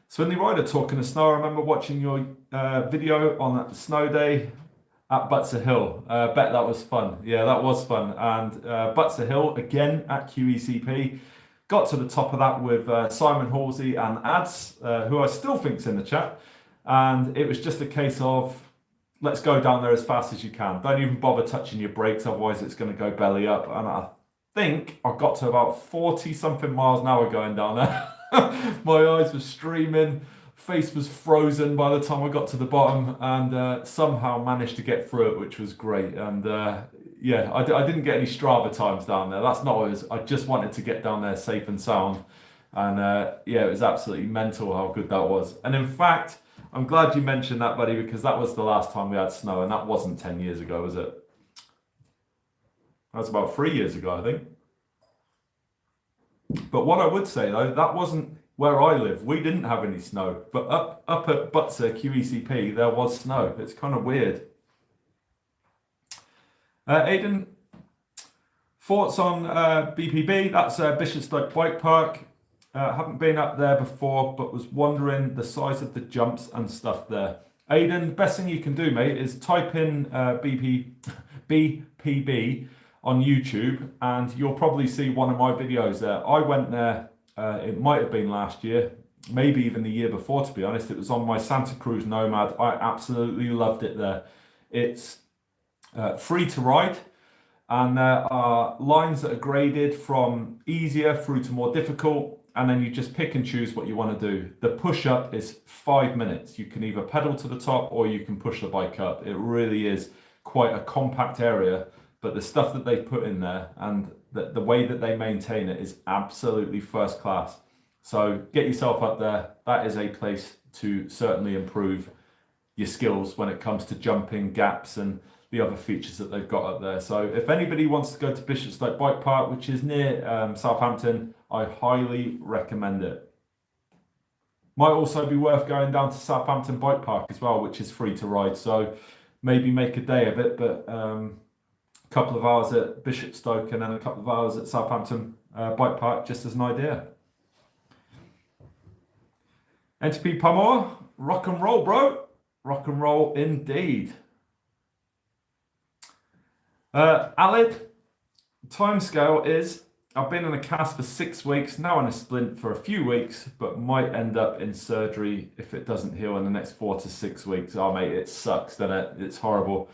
Swinley Rider, talking of snow, I remember watching your video on that snow day at Butser Hill. Bet that was fun. Yeah, that was fun. And Butser Hill, again at QECP. Got to the top of that with Simon Halsey and Ads, who I still think's in the chat. And it was just a case of, let's go down there as fast as you can. Don't even bother touching your brakes, otherwise it's going to go belly up. And I think I got to about 40-something miles an hour going down there. My eyes were streaming, face was frozen by the time I got to the bottom, and somehow managed to get through it, which was great. And yeah, I didn't get any Strava times down there. That's not what it was. I just wanted to get down there safe and sound. And yeah, it was absolutely mental how good that was. And in fact, I'm glad you mentioned that, buddy, because that was the last time we had snow, and that wasn't 10 years ago, was it? That was about 3 years ago, I think. But what I would say, though, that wasn't where I live. We didn't have any snow. But up at Butser, QECP, there was snow. It's kind of weird. Aidan, thoughts on BPB? That's Bishopstoke Bike Park. Haven't been up there before, but was wondering the size of the jumps and stuff there. Aidan, best thing you can do, mate, is type in BPB on YouTube, and you'll probably see one of my videos there. I went there, it might have been last year, maybe even the year before, to be honest. It was on my Santa Cruz Nomad. I absolutely loved it there. It's free to ride. And there are lines that are graded from easier through to more difficult. And then you just pick and choose what you want to do. The push up is 5 minutes. You can either pedal to the top or you can push the bike up. It really is quite a compact area, but the stuff that they put in there and the way that they maintain it is absolutely first class. So get yourself up there. That is a place to certainly improve your skills when it comes to jumping, gaps, and the other features that they've got up there. So if anybody wants to go to Bishopstoke Bike Park, which is near Southampton, I highly recommend it. Might also be worth going down to Southampton Bike Park as well, which is free to ride. So maybe make a day of it, but a couple of hours at Bishopstoke and then a couple of hours at Southampton Bike Park, just as an idea. NTP Pamor, rock and roll, bro. Rock and roll indeed. Alid, timescale is I've been in a cast for 6 weeks, now in a splint for a few weeks, but might end up in surgery if it doesn't heal in the next 4 to 6 weeks. Oh mate, it sucks, doesn't it? It's horrible.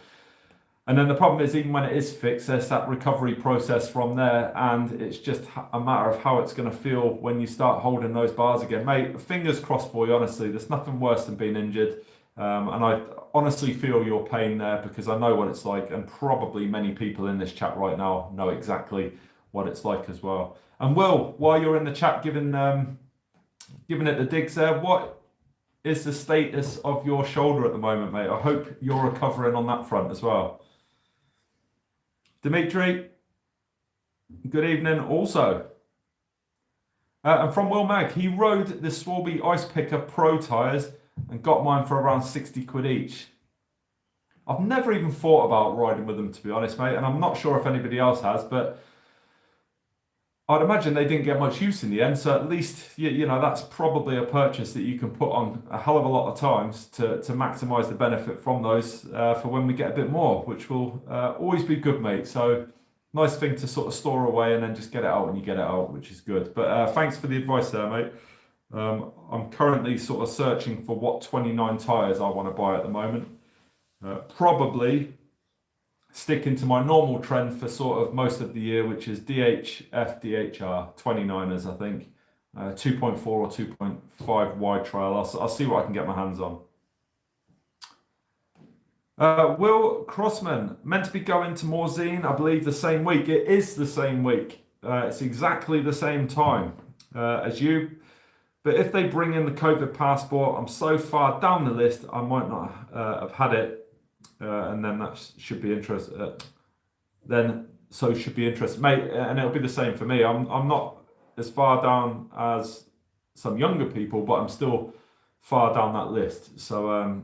And then the problem is, even when it is fixed, there's that recovery process from there, and it's just a matter of how it's going to feel when you start holding those bars again. Mate, fingers crossed for you, honestly. There's nothing worse than being injured. And I honestly feel your pain there because I know what it's like, and probably many people in this chat right now know exactly what it's like as well. And Will, while you're in the chat giving it the digs there, what is the status of your shoulder at the moment, mate? I hope you're recovering on that front as well. Dimitri, good evening also. And from Will Mag, he rode the Swaby Ice Picker Pro tyres and got mine for around 60 quid each. I've never even thought about riding with them, to be honest, mate, and I'm not sure if anybody else has, but I'd imagine they didn't get much use in the end, so at least, you know, that's probably a purchase that you can put on a hell of a lot of times to maximise the benefit from those for when we get a bit more, which will always be good, mate. So nice thing to sort of store away and then just get it out when you get it out, which is good. But thanks for the advice there, mate. I'm currently sort of searching for what 29 tyres I want to buy at the moment. Probably sticking to my normal trend for sort of most of the year, which is DHF, DHR, 29ers, I think. 2.4 or 2.5 wide trail. I'll see what I can get my hands on. Will Crossman, meant to be going to Morzine, I believe the same week. It is the same week. It's exactly the same time as you. But if they bring in the COVID passport, I'm so far down the list, I might not have had it. And then that should be interesting. Should be interesting, mate. And it'll be the same for me. I'm not as far down as some younger people, but I'm still far down that list. So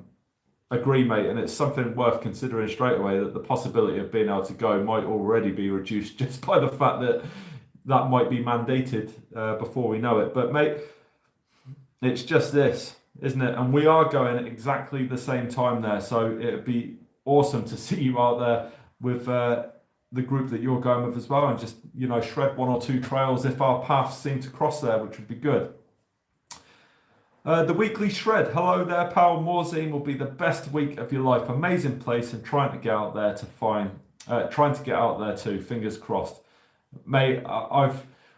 agree, mate. And it's something worth considering straight away, that the possibility of being able to go might already be reduced just by the fact that that might be mandated before we know it. But mate, it's just this, isn't it? And we are going at exactly the same time there. So it'd be awesome to see you out there with the group that you're going with as well, and just, you know, shred 1 or 2 trails if our paths seem to cross there, which would be good. The weekly shred. Hello there, pal. Morzine will be the best week of your life. Amazing place, and trying to get out there too. Fingers crossed, mate.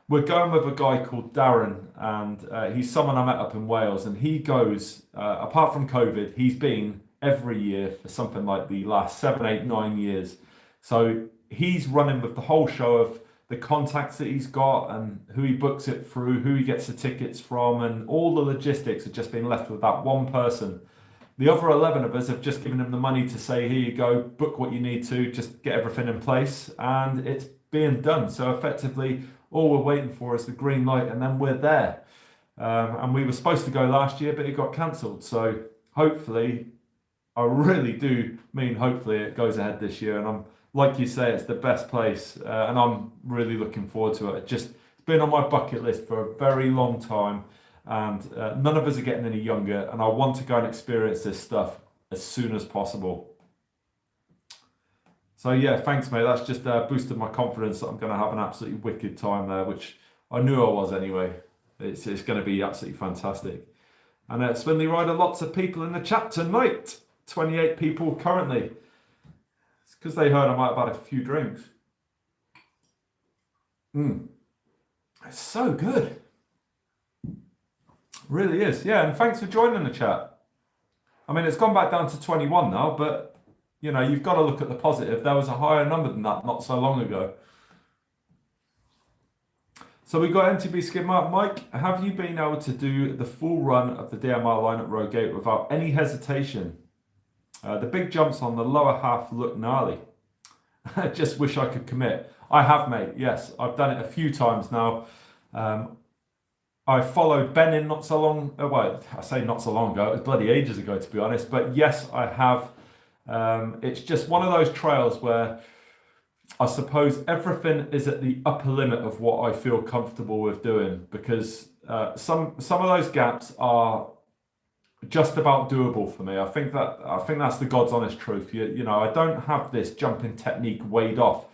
We're going with a guy called Darren, and he's someone I met up in Wales, and he goes, apart from COVID, he's been every year for something like the last 7, 8, 9 years. So he's running with the whole show of the contacts that he's got and who he books it through, who he gets the tickets from, and all the logistics have just been left with that one person. The other 11 of us have just given him the money to say, here you go, book what you need to, just get everything in place, and it's being done. So effectively, all we're waiting for is the green light, and then we're there. And we were supposed to go last year, but it got cancelled. So hopefully, I really do mean hopefully it goes ahead this year. And I'm, like you say, it's the best place. And I'm really looking forward to it. It's been on my bucket list for a very long time. And none of us are getting any younger. And I want to go and experience this stuff as soon as possible. So yeah, thanks, mate. That's just boosted my confidence that I'm going to have an absolutely wicked time there, which I knew I was anyway. It's going to be absolutely fantastic. And at Swinley Rider, lots of people in the chat tonight. 28 people currently. It's because they heard I might have had a few drinks. It's so good. Really is. Yeah, and thanks for joining the chat. I mean, it's gone back down to 21 now, but you've got to look at the positive. There was a higher number than that not so long ago. So we got MTB Skid Mark. Mike, have you been able to do the full run of the DMR line at Rogate without any hesitation? The big jumps on the lower half look gnarly. I just wish I could commit. I have, mate. Yes, I've done it a few times now. I followed Ben in not so long. Well, I say not so long ago. It was bloody ages ago, to be honest. But yes, I have. It's just one of those trails where I suppose everything is at the upper limit of what I feel comfortable with doing, because some of those gaps are just about doable for me. I think that's the God's honest truth. I don't have this jumping technique weighed off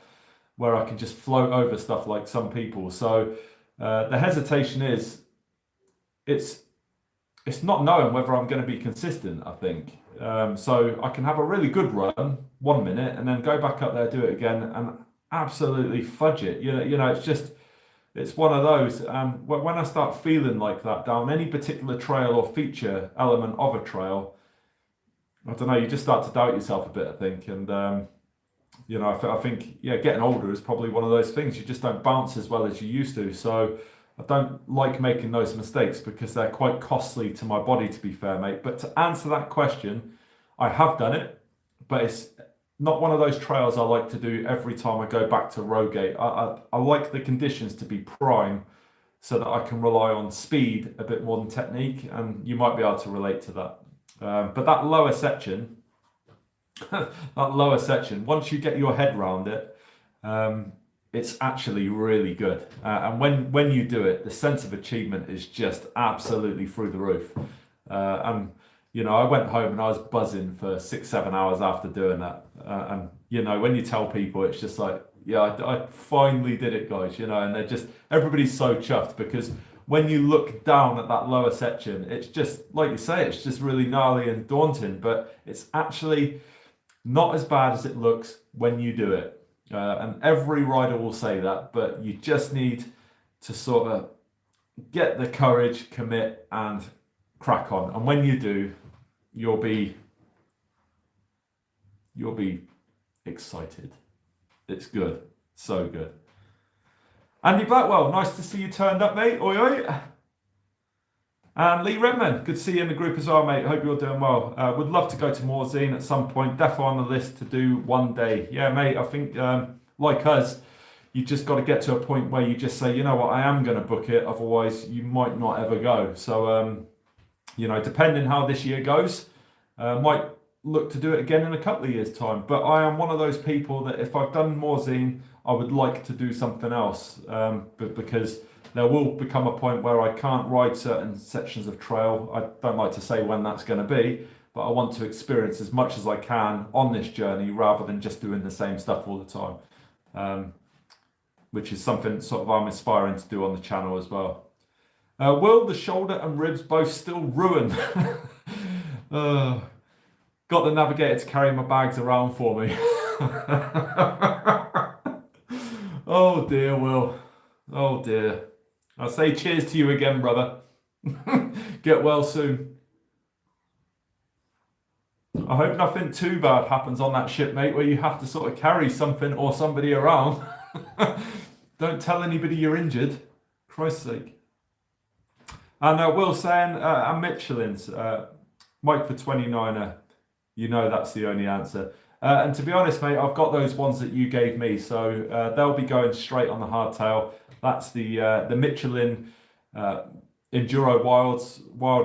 where I can just float over stuff like some people. So the hesitation is it's not knowing whether I'm going to be consistent, I think. So I can have a really good run 1 minute and then go back up there, do it again, and absolutely fudge it. It's one of those. When I start feeling like that down any particular trail or feature element of a trail, I don't know, you just start to doubt yourself a bit, I think. And, I think, getting older is probably one of those things. You just don't bounce as well as you used to. So I don't like making those mistakes because they're quite costly to my body, to be fair, mate. But to answer that question, I have done it, but it's not one of those trails I like to do every time I go back to Rogate. I like the conditions to be prime so that I can rely on speed a bit more than technique, and you might be able to relate to that. But that lower section, once you get your head around it, it's actually really good. And when you do it, the sense of achievement is just absolutely through the roof. I went home and I was buzzing for 6-7 hours after doing that. And when you tell people, it's just like, I finally did it, guys, and everybody's so chuffed, because when you look down at that lower section, it's just, like you say, it's just really gnarly and daunting, but it's actually not as bad as it looks when you do it. And every rider will say that, but you just need to sort of get the courage, commit, and crack on. And when you do, you'll be excited. It's good. So good. Andy Blackwell, nice to see you turned up, mate. Oi, oi. And Lee Redman, good to see you in the group as well, mate. Hope you're doing well. Would love to go to Morzine at some point. Definitely on the list to do one day. Yeah, mate, I think like us, you just got to get to a point where you just say, you know what, I am going to book it. Otherwise, you might not ever go. So, depending how this year goes, might look to do it again in a couple of years' time. But I am one of those people that if I've done Morzine, I would like to do something else, because there will become a point where I can't ride certain sections of trail. I don't like to say when that's going to be, but I want to experience as much as I can on this journey rather than just doing the same stuff all the time, which is something sort of I'm aspiring to do on the channel as well. Will the shoulder and ribs both still ruin? Got the navigator to carry my bags around for me. Oh dear, Will. Oh dear. I'll say cheers to you again, brother. Get well soon. I hope nothing too bad happens on that ship, mate, where you have to sort of carry something or somebody around. Don't tell anybody you're injured. Christ's sake. And Will saying, and Michelin's, Mike for 29er, that's the only answer. And to be honest, mate, I've got those ones that you gave me, so they'll be going straight on the hardtail. That's the Michelin Enduro Wild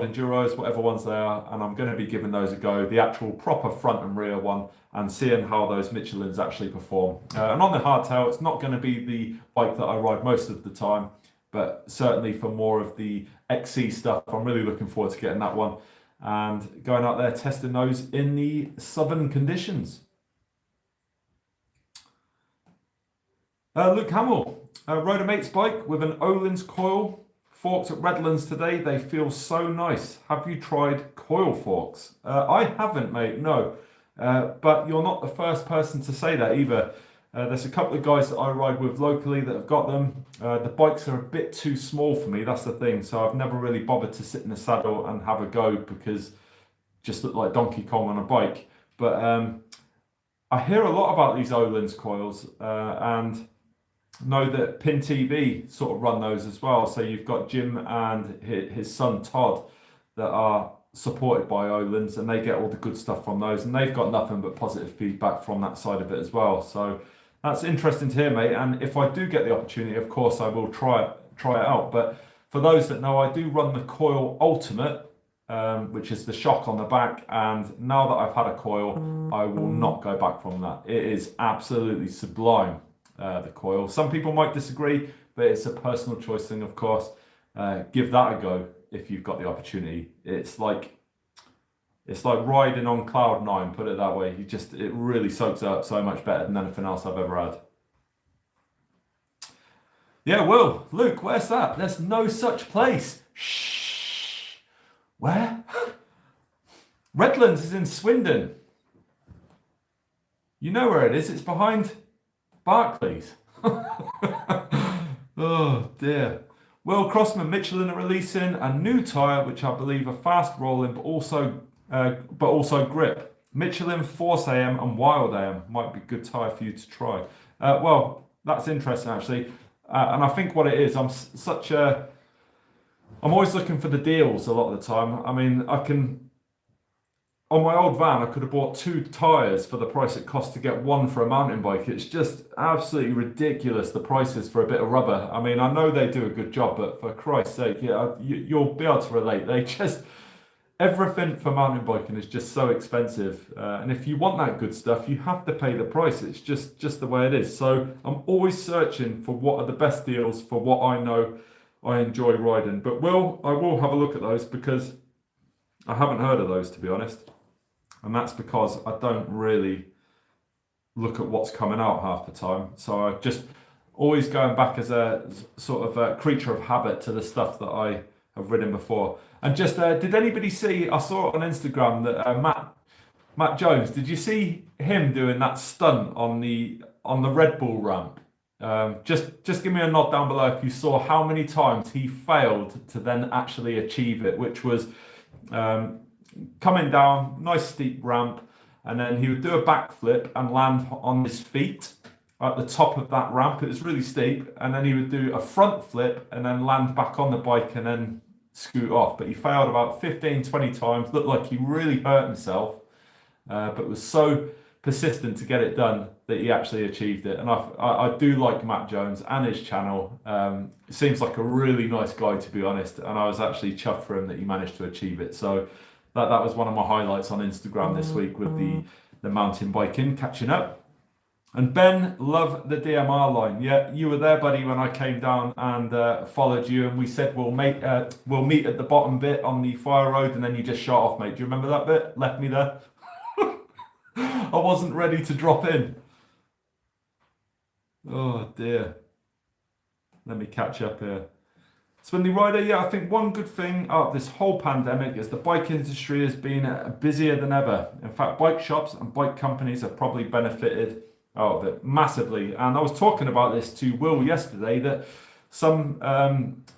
Enduros, whatever ones they are, and I'm going to be giving those a go, the actual proper front and rear one, and seeing how those Michelins actually perform. And on the hardtail, it's not going to be the bike that I ride most of the time, but certainly for more of the XC stuff, I'm really looking forward to getting that one and going out there testing those in the southern conditions. Luke Hamill, rode a mate's bike with an Öhlins coil, forks at Redlands today. They feel so nice. Have you tried coil forks? I haven't, mate, no. But you're not the first person to say that either. There's a couple of guys that I ride with locally that have got them. The bikes are a bit too small for me, that's the thing. So I've never really bothered to sit in the saddle and have a go because just look like Donkey Kong on a bike. But I hear a lot about these Öhlins coils and know that Pin TV sort of run those as well. So you've got Jim and his son Todd that are supported by Öhlins, and they get all the good stuff from those, and they've got nothing but positive feedback from that side of it as well. So that's interesting to hear, mate. And if I do get the opportunity, of course, I will try it out. But for those that know, I do run the Coil Ultimate, which is the shock on the back. And now that I've had a coil, I will not go back from that. It is absolutely sublime, the coil. Some people might disagree, but it's a personal choice thing, of course. Give that a go if you've got the opportunity. It's like riding on cloud nine, put it that way. It really soaks up so much better than anything else I've ever had. Yeah, Will, Luke, where's that? There's no such place. Shh. Where? Redlands is in Swindon. You know where it is. It's behind Barclays. Oh dear. Will Crossman, Michelin are releasing a new tyre, which I believe are fast rolling, but also grip. Michelin Force AM and Wild AM might be a good tyre for you to try. Well, that's interesting actually, and I think what it is, I'm always looking for the deals a lot of the time. I mean, on my old van, I could have bought 2 tyres for the price it costs to get one for a mountain bike. It's just absolutely ridiculous, the prices for a bit of rubber. I mean, I know they do a good job, but for Christ's sake, yeah, you'll be able to relate. Everything for mountain biking is just so expensive. And if you want that good stuff, you have to pay the price. It's just the way it is. So I'm always searching for what are the best deals for what I know I enjoy riding. But I will have a look at those because I haven't heard of those, to be honest. And that's because I don't really look at what's coming out half the time. So I just always going back as a sort of a creature of habit to the stuff that I have ridden before. And just, did anybody see, I saw it on Instagram that Matt Jones, did you see him doing that stunt on the Red Bull ramp? Just give me a nod down below if you saw how many times he failed to then actually achieve it, which was coming down, nice steep ramp, and then he would do a backflip and land on his feet at the top of that ramp. It was really steep, and then he would do a front flip and then land back on the bike and then scoot off. But he failed about 15-20 times, looked like he really hurt himself, but was so persistent to get it done that he actually achieved it. And I do like Matt Jones and his channel. Seems like a really nice guy, to be honest, and I was actually chuffed for him that he managed to achieve it. So that was one of my highlights on Instagram this week with the mountain biking, catching up. And Ben, love the DMR line. Yeah, you were there, buddy, when I came down and followed you, and we said we'll meet at the bottom bit on the fire road, and then you just shot off, mate. Do you remember that bit? Left me there. I wasn't ready to drop in. Oh dear. Let me catch up here. Swindly Rider, yeah, I think one good thing out of this whole pandemic is the bike industry has been busier than ever. In fact, bike shops and bike companies have probably benefited out of it massively. And I was talking about this to Will yesterday, that some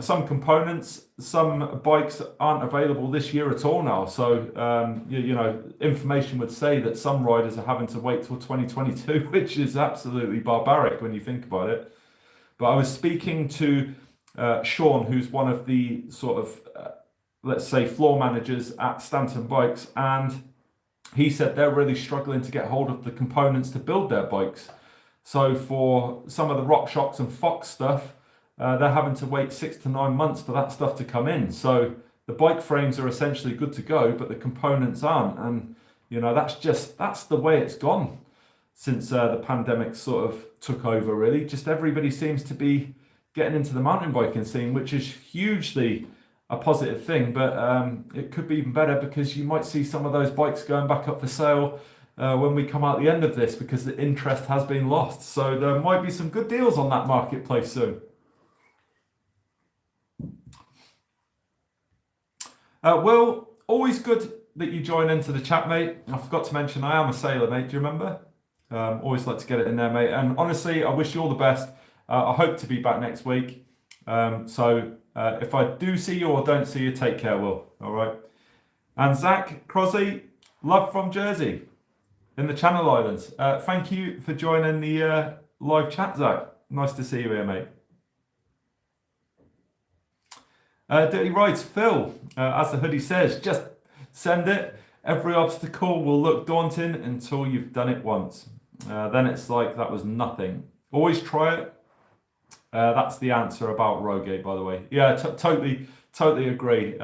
components, some bikes aren't available this year at all now. So, you know, information would say that some riders are having to wait till 2022, which is absolutely barbaric when you think about it. But I was speaking to Sean, who's one of the sort of, let's say, floor managers at Stanton Bikes, and he said they're really struggling to get hold of the components to build their bikes. So for some of the RockShox and Fox stuff, they're having to wait 6 to 9 months for that stuff to come in. So the bike frames are essentially good to go, but the components aren't. And, you know, that's the way it's gone since the pandemic sort of took over, really. Just everybody seems to be getting into the mountain biking scene, which is hugely a positive thing, but it could be even better because you might see some of those bikes going back up for sale when we come out the end of this, because the interest has been lost. So there might be some good deals on that marketplace soon. Will, always good that you join into the chat, mate. I forgot to mention I am a sailor, mate. Do you remember? Always like to get it in there, mate. And honestly, I wish you all the best. I hope to be back next week. If I do see you or don't see you, take care, Will. All right. And Zach Crosby, love from Jersey in the Channel Islands. Thank you for joining the live chat, Zach. Nice to see you here, mate. Dirty Rides, Phil, as the hoodie says, just send it. Every obstacle will look daunting until you've done it once. Then it's like that was nothing. Always try it. That's the answer about Rogate, by the way. Yeah, totally agree.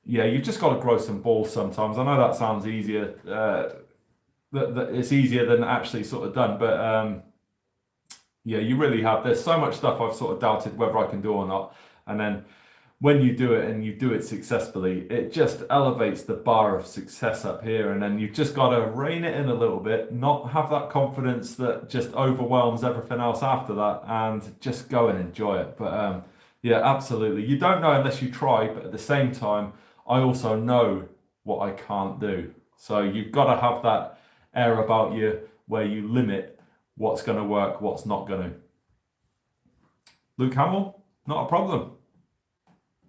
Yeah, you've just got to grow some balls sometimes. I know that sounds easier. That it's easier than actually sort of done, but yeah, you really have. There's so much stuff I've sort of doubted whether I can do or not, and then when you do it and you do it successfully, it just elevates the bar of success up here. And then you've just got to rein it in a little bit, not have that confidence that just overwhelms everything else after that, and just go and enjoy it. But yeah, absolutely. You don't know unless you try, but at the same time, I also know what I can't do. So you've got to have that air about you where you limit what's going to work, what's not going to. Luke Hamill, not a problem.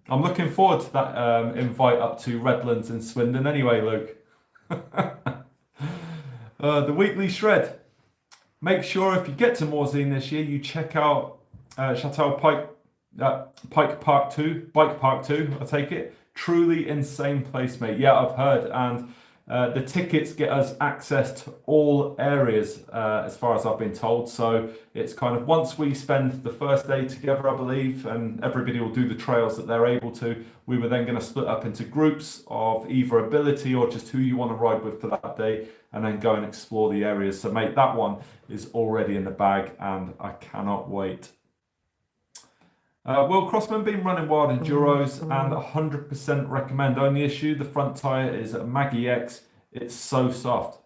I'm looking forward to that invite up to Redlands and Swindon anyway, Luke. The weekly shred. Make sure if you get to Morzine this year, you check out Chateau Pike Park 2, Bike Park 2, I take it. Truly insane place, mate. Yeah, I've heard. And the tickets get us access to all areas, as far as I've been told. So it's kind of once we spend the first day together, I believe, and everybody will do the trails that they're able to, we were then going to split up into groups of either ability or just who you want to ride with for that day, and then go and explore the areas. So, mate, that one is already in the bag, and I cannot wait. Will Crossman been running wild enduros and 100% recommend. Only issue, the front tyre is a Maggie X. It's so soft.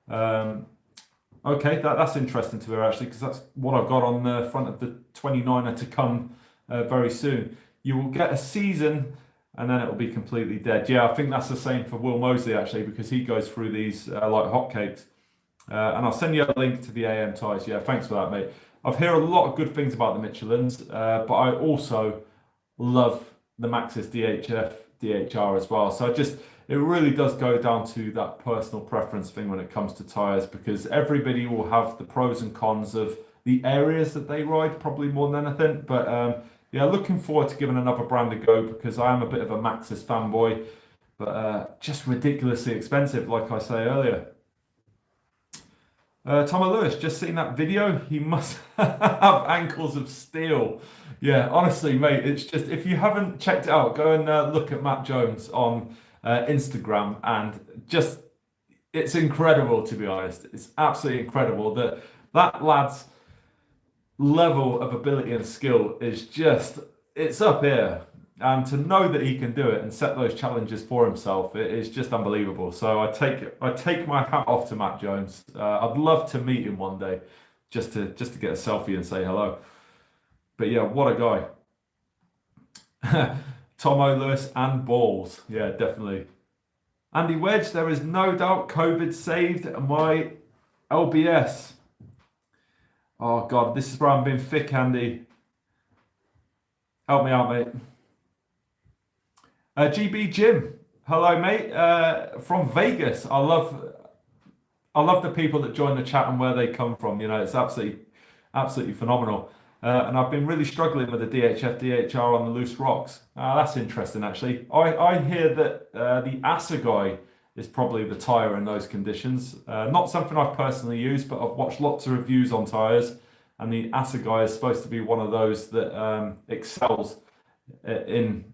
Okay, that's interesting to hear actually, because that's what I've got on the front of the 29er to come very soon. You will get a season and then it will be completely dead. Yeah, I think that's the same for Will Mosley actually, because he goes through these like hotcakes. And I'll send you a link to the AM tyres. Yeah, thanks for that, mate. I've heard a lot of good things about the Michelins, but I also love the Maxxis DHF, DHR as well. So it really does go down to that personal preference thing when it comes to tyres, because everybody will have the pros and cons of the areas that they ride, probably more than anything. But yeah, looking forward to giving another brand a go, because I am a bit of a Maxxis fanboy, but just ridiculously expensive, like I say earlier. Thomas Lewis, just seen that video. He must have ankles of steel. Yeah, honestly, mate, it's just, if you haven't checked it out, go and look at Matt Jones on Instagram, and just, it's incredible, to be honest. It's absolutely incredible that that lad's level of ability and skill is just, it's up here. And to know that he can do it and set those challenges for himself, it is just unbelievable. So I take my hat off to Matt Jones. I'd love to meet him one day, just to get a selfie and say hello. But yeah, what a guy. Tomo Lewis and balls. Yeah, definitely. Andy Wedge, there is no doubt COVID saved my LBS. Oh God, this is where I'm being thick, Andy. Help me out, mate. GB Jim, hello mate, from Vegas. I love the people that join the chat and where they come from. You know, it's absolutely phenomenal. And I've been really struggling with the DHF DHR on the loose rocks. That's interesting actually. I hear that the Assegai is probably the tyre in those conditions. Not something I've personally used, but I've watched lots of reviews on tyres, and the Assegai is supposed to be one of those that excels in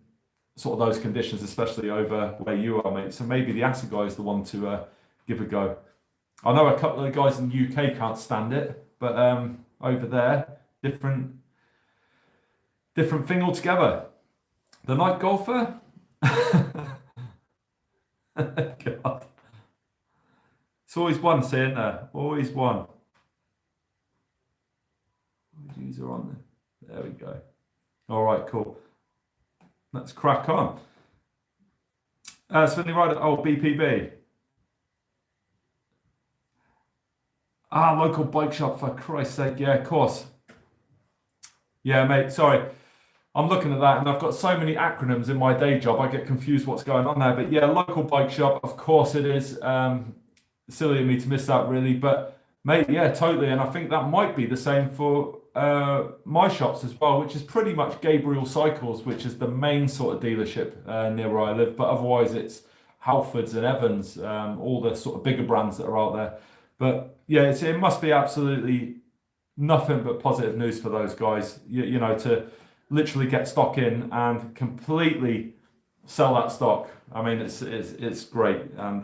sort of those conditions, especially over where you are, mate. So maybe the Assegai is the one to give a go. I know a couple of guys in the UK can't stand it, but over there, different thing altogether. The Night Golfer? God. It's always one, saying there. Always one. These are on there. There we go. All right, cool. Let's crack on. Swindley Rider, BPB. Local bike shop, for Christ's sake. Yeah, of course. Yeah, mate, sorry. I'm looking at that and I've got so many acronyms in my day job, I get confused what's going on there. But yeah, local bike shop, of course it is. Silly of me to miss that, really. But mate, yeah, totally. And I think that might be the same for my shops as well, which is pretty much Gabriel Cycles, which is the main sort of dealership near where I live. But otherwise, it's Halfords and Evans, all the sort of bigger brands that are out there. But yeah, it must be absolutely nothing but positive news for those guys. You know, to literally get stock in and completely sell that stock. I mean, it's great, and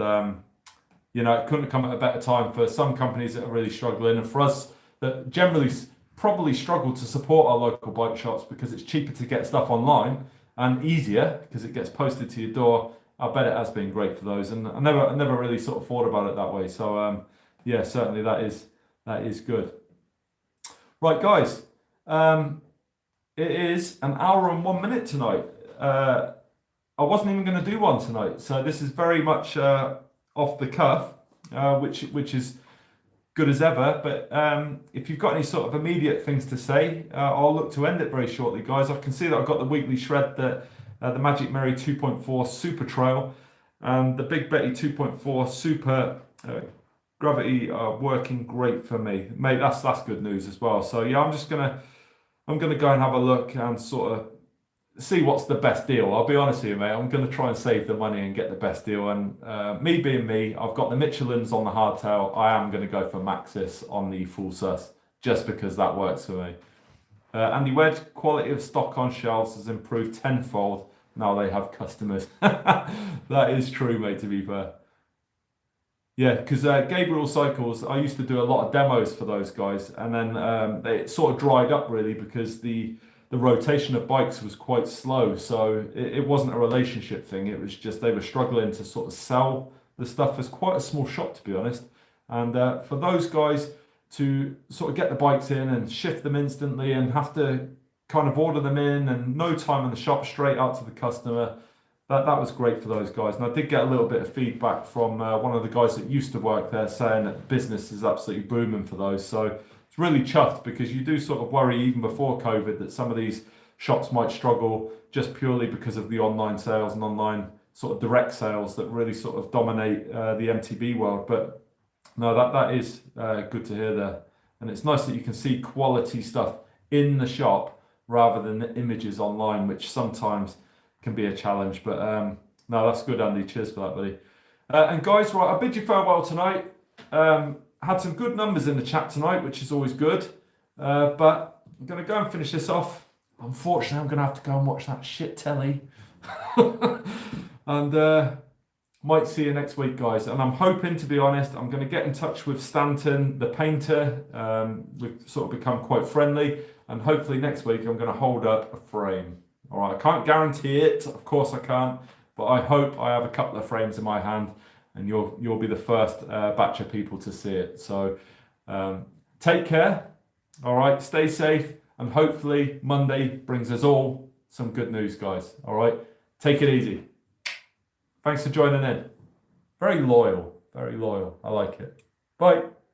you know, it couldn't come at a better time for some companies that are really struggling, and for us that generally probably struggle to support our local bike shops because it's cheaper to get stuff online and easier because it gets posted to your door. I bet it has been great for those, and I never really sort of thought about it that way. So yeah, certainly that is good. Right, guys. It is an hour and 1 minute tonight. I wasn't even going to do one tonight, so this is very much off the cuff, which is good as ever. But if you've got any sort of immediate things to say, I'll look to end it very shortly, guys. I can see that I've got the weekly shred, the Magic Mary 2.4 Super Trail, and the Big Betty 2.4 Super Gravity are working great for me, mate. That's good news as well. So yeah, I'm gonna go and have a look and sort of see what's the best deal. I'll be honest with you, mate. I'm gonna try and save the money and get the best deal. And me being me, I've got the Michelin's on the hardtail. I am gonna go for Maxxis on the full sus just because that works for me. Andy Wedge, quality of stock on shelves has improved tenfold. Now they have customers. That is true, mate. To be fair. Yeah, because Gabriel Cycles, I used to do a lot of demos for those guys, and then they sort of dried up really because the rotation of bikes was quite slow. So it wasn't a relationship thing. It was just they were struggling to sort of sell the stuff as quite a small shop, to be honest. And for those guys to sort of get the bikes in and shift them instantly and have to kind of order them in and no time in the shop, straight out to the customer. That was great for those guys. And I did get a little bit of feedback from one of the guys that used to work there saying that business is absolutely booming for those. So it's really chuffed because you do sort of worry even before COVID that some of these shops might struggle just purely because of the online sales and online sort of direct sales that really sort of dominate the MTB world. But no, that is good to hear there. And it's nice that you can see quality stuff in the shop rather than the images online, which sometimes can be a challenge. But no, that's good, Andy. Cheers for that, buddy. And guys, right, I bid you farewell tonight. Had some good numbers in the chat tonight, which is always good. But I'm going to go and finish this off. Unfortunately, I'm going to have to go and watch that shit telly. And might see you next week, guys. And I'm hoping, to be honest, I'm going to get in touch with Stanton, the painter. We've sort of become quite friendly. And hopefully next week I'm going to hold up a frame. All right, I can't guarantee it. Of course I can't. But I hope I have a couple of frames in my hand. And you'll be the first batch of people to see it. So take care. All right, stay safe. And hopefully Monday brings us all some good news, guys. All right, take it easy. Thanks for joining in. Very loyal. I like it. Bye.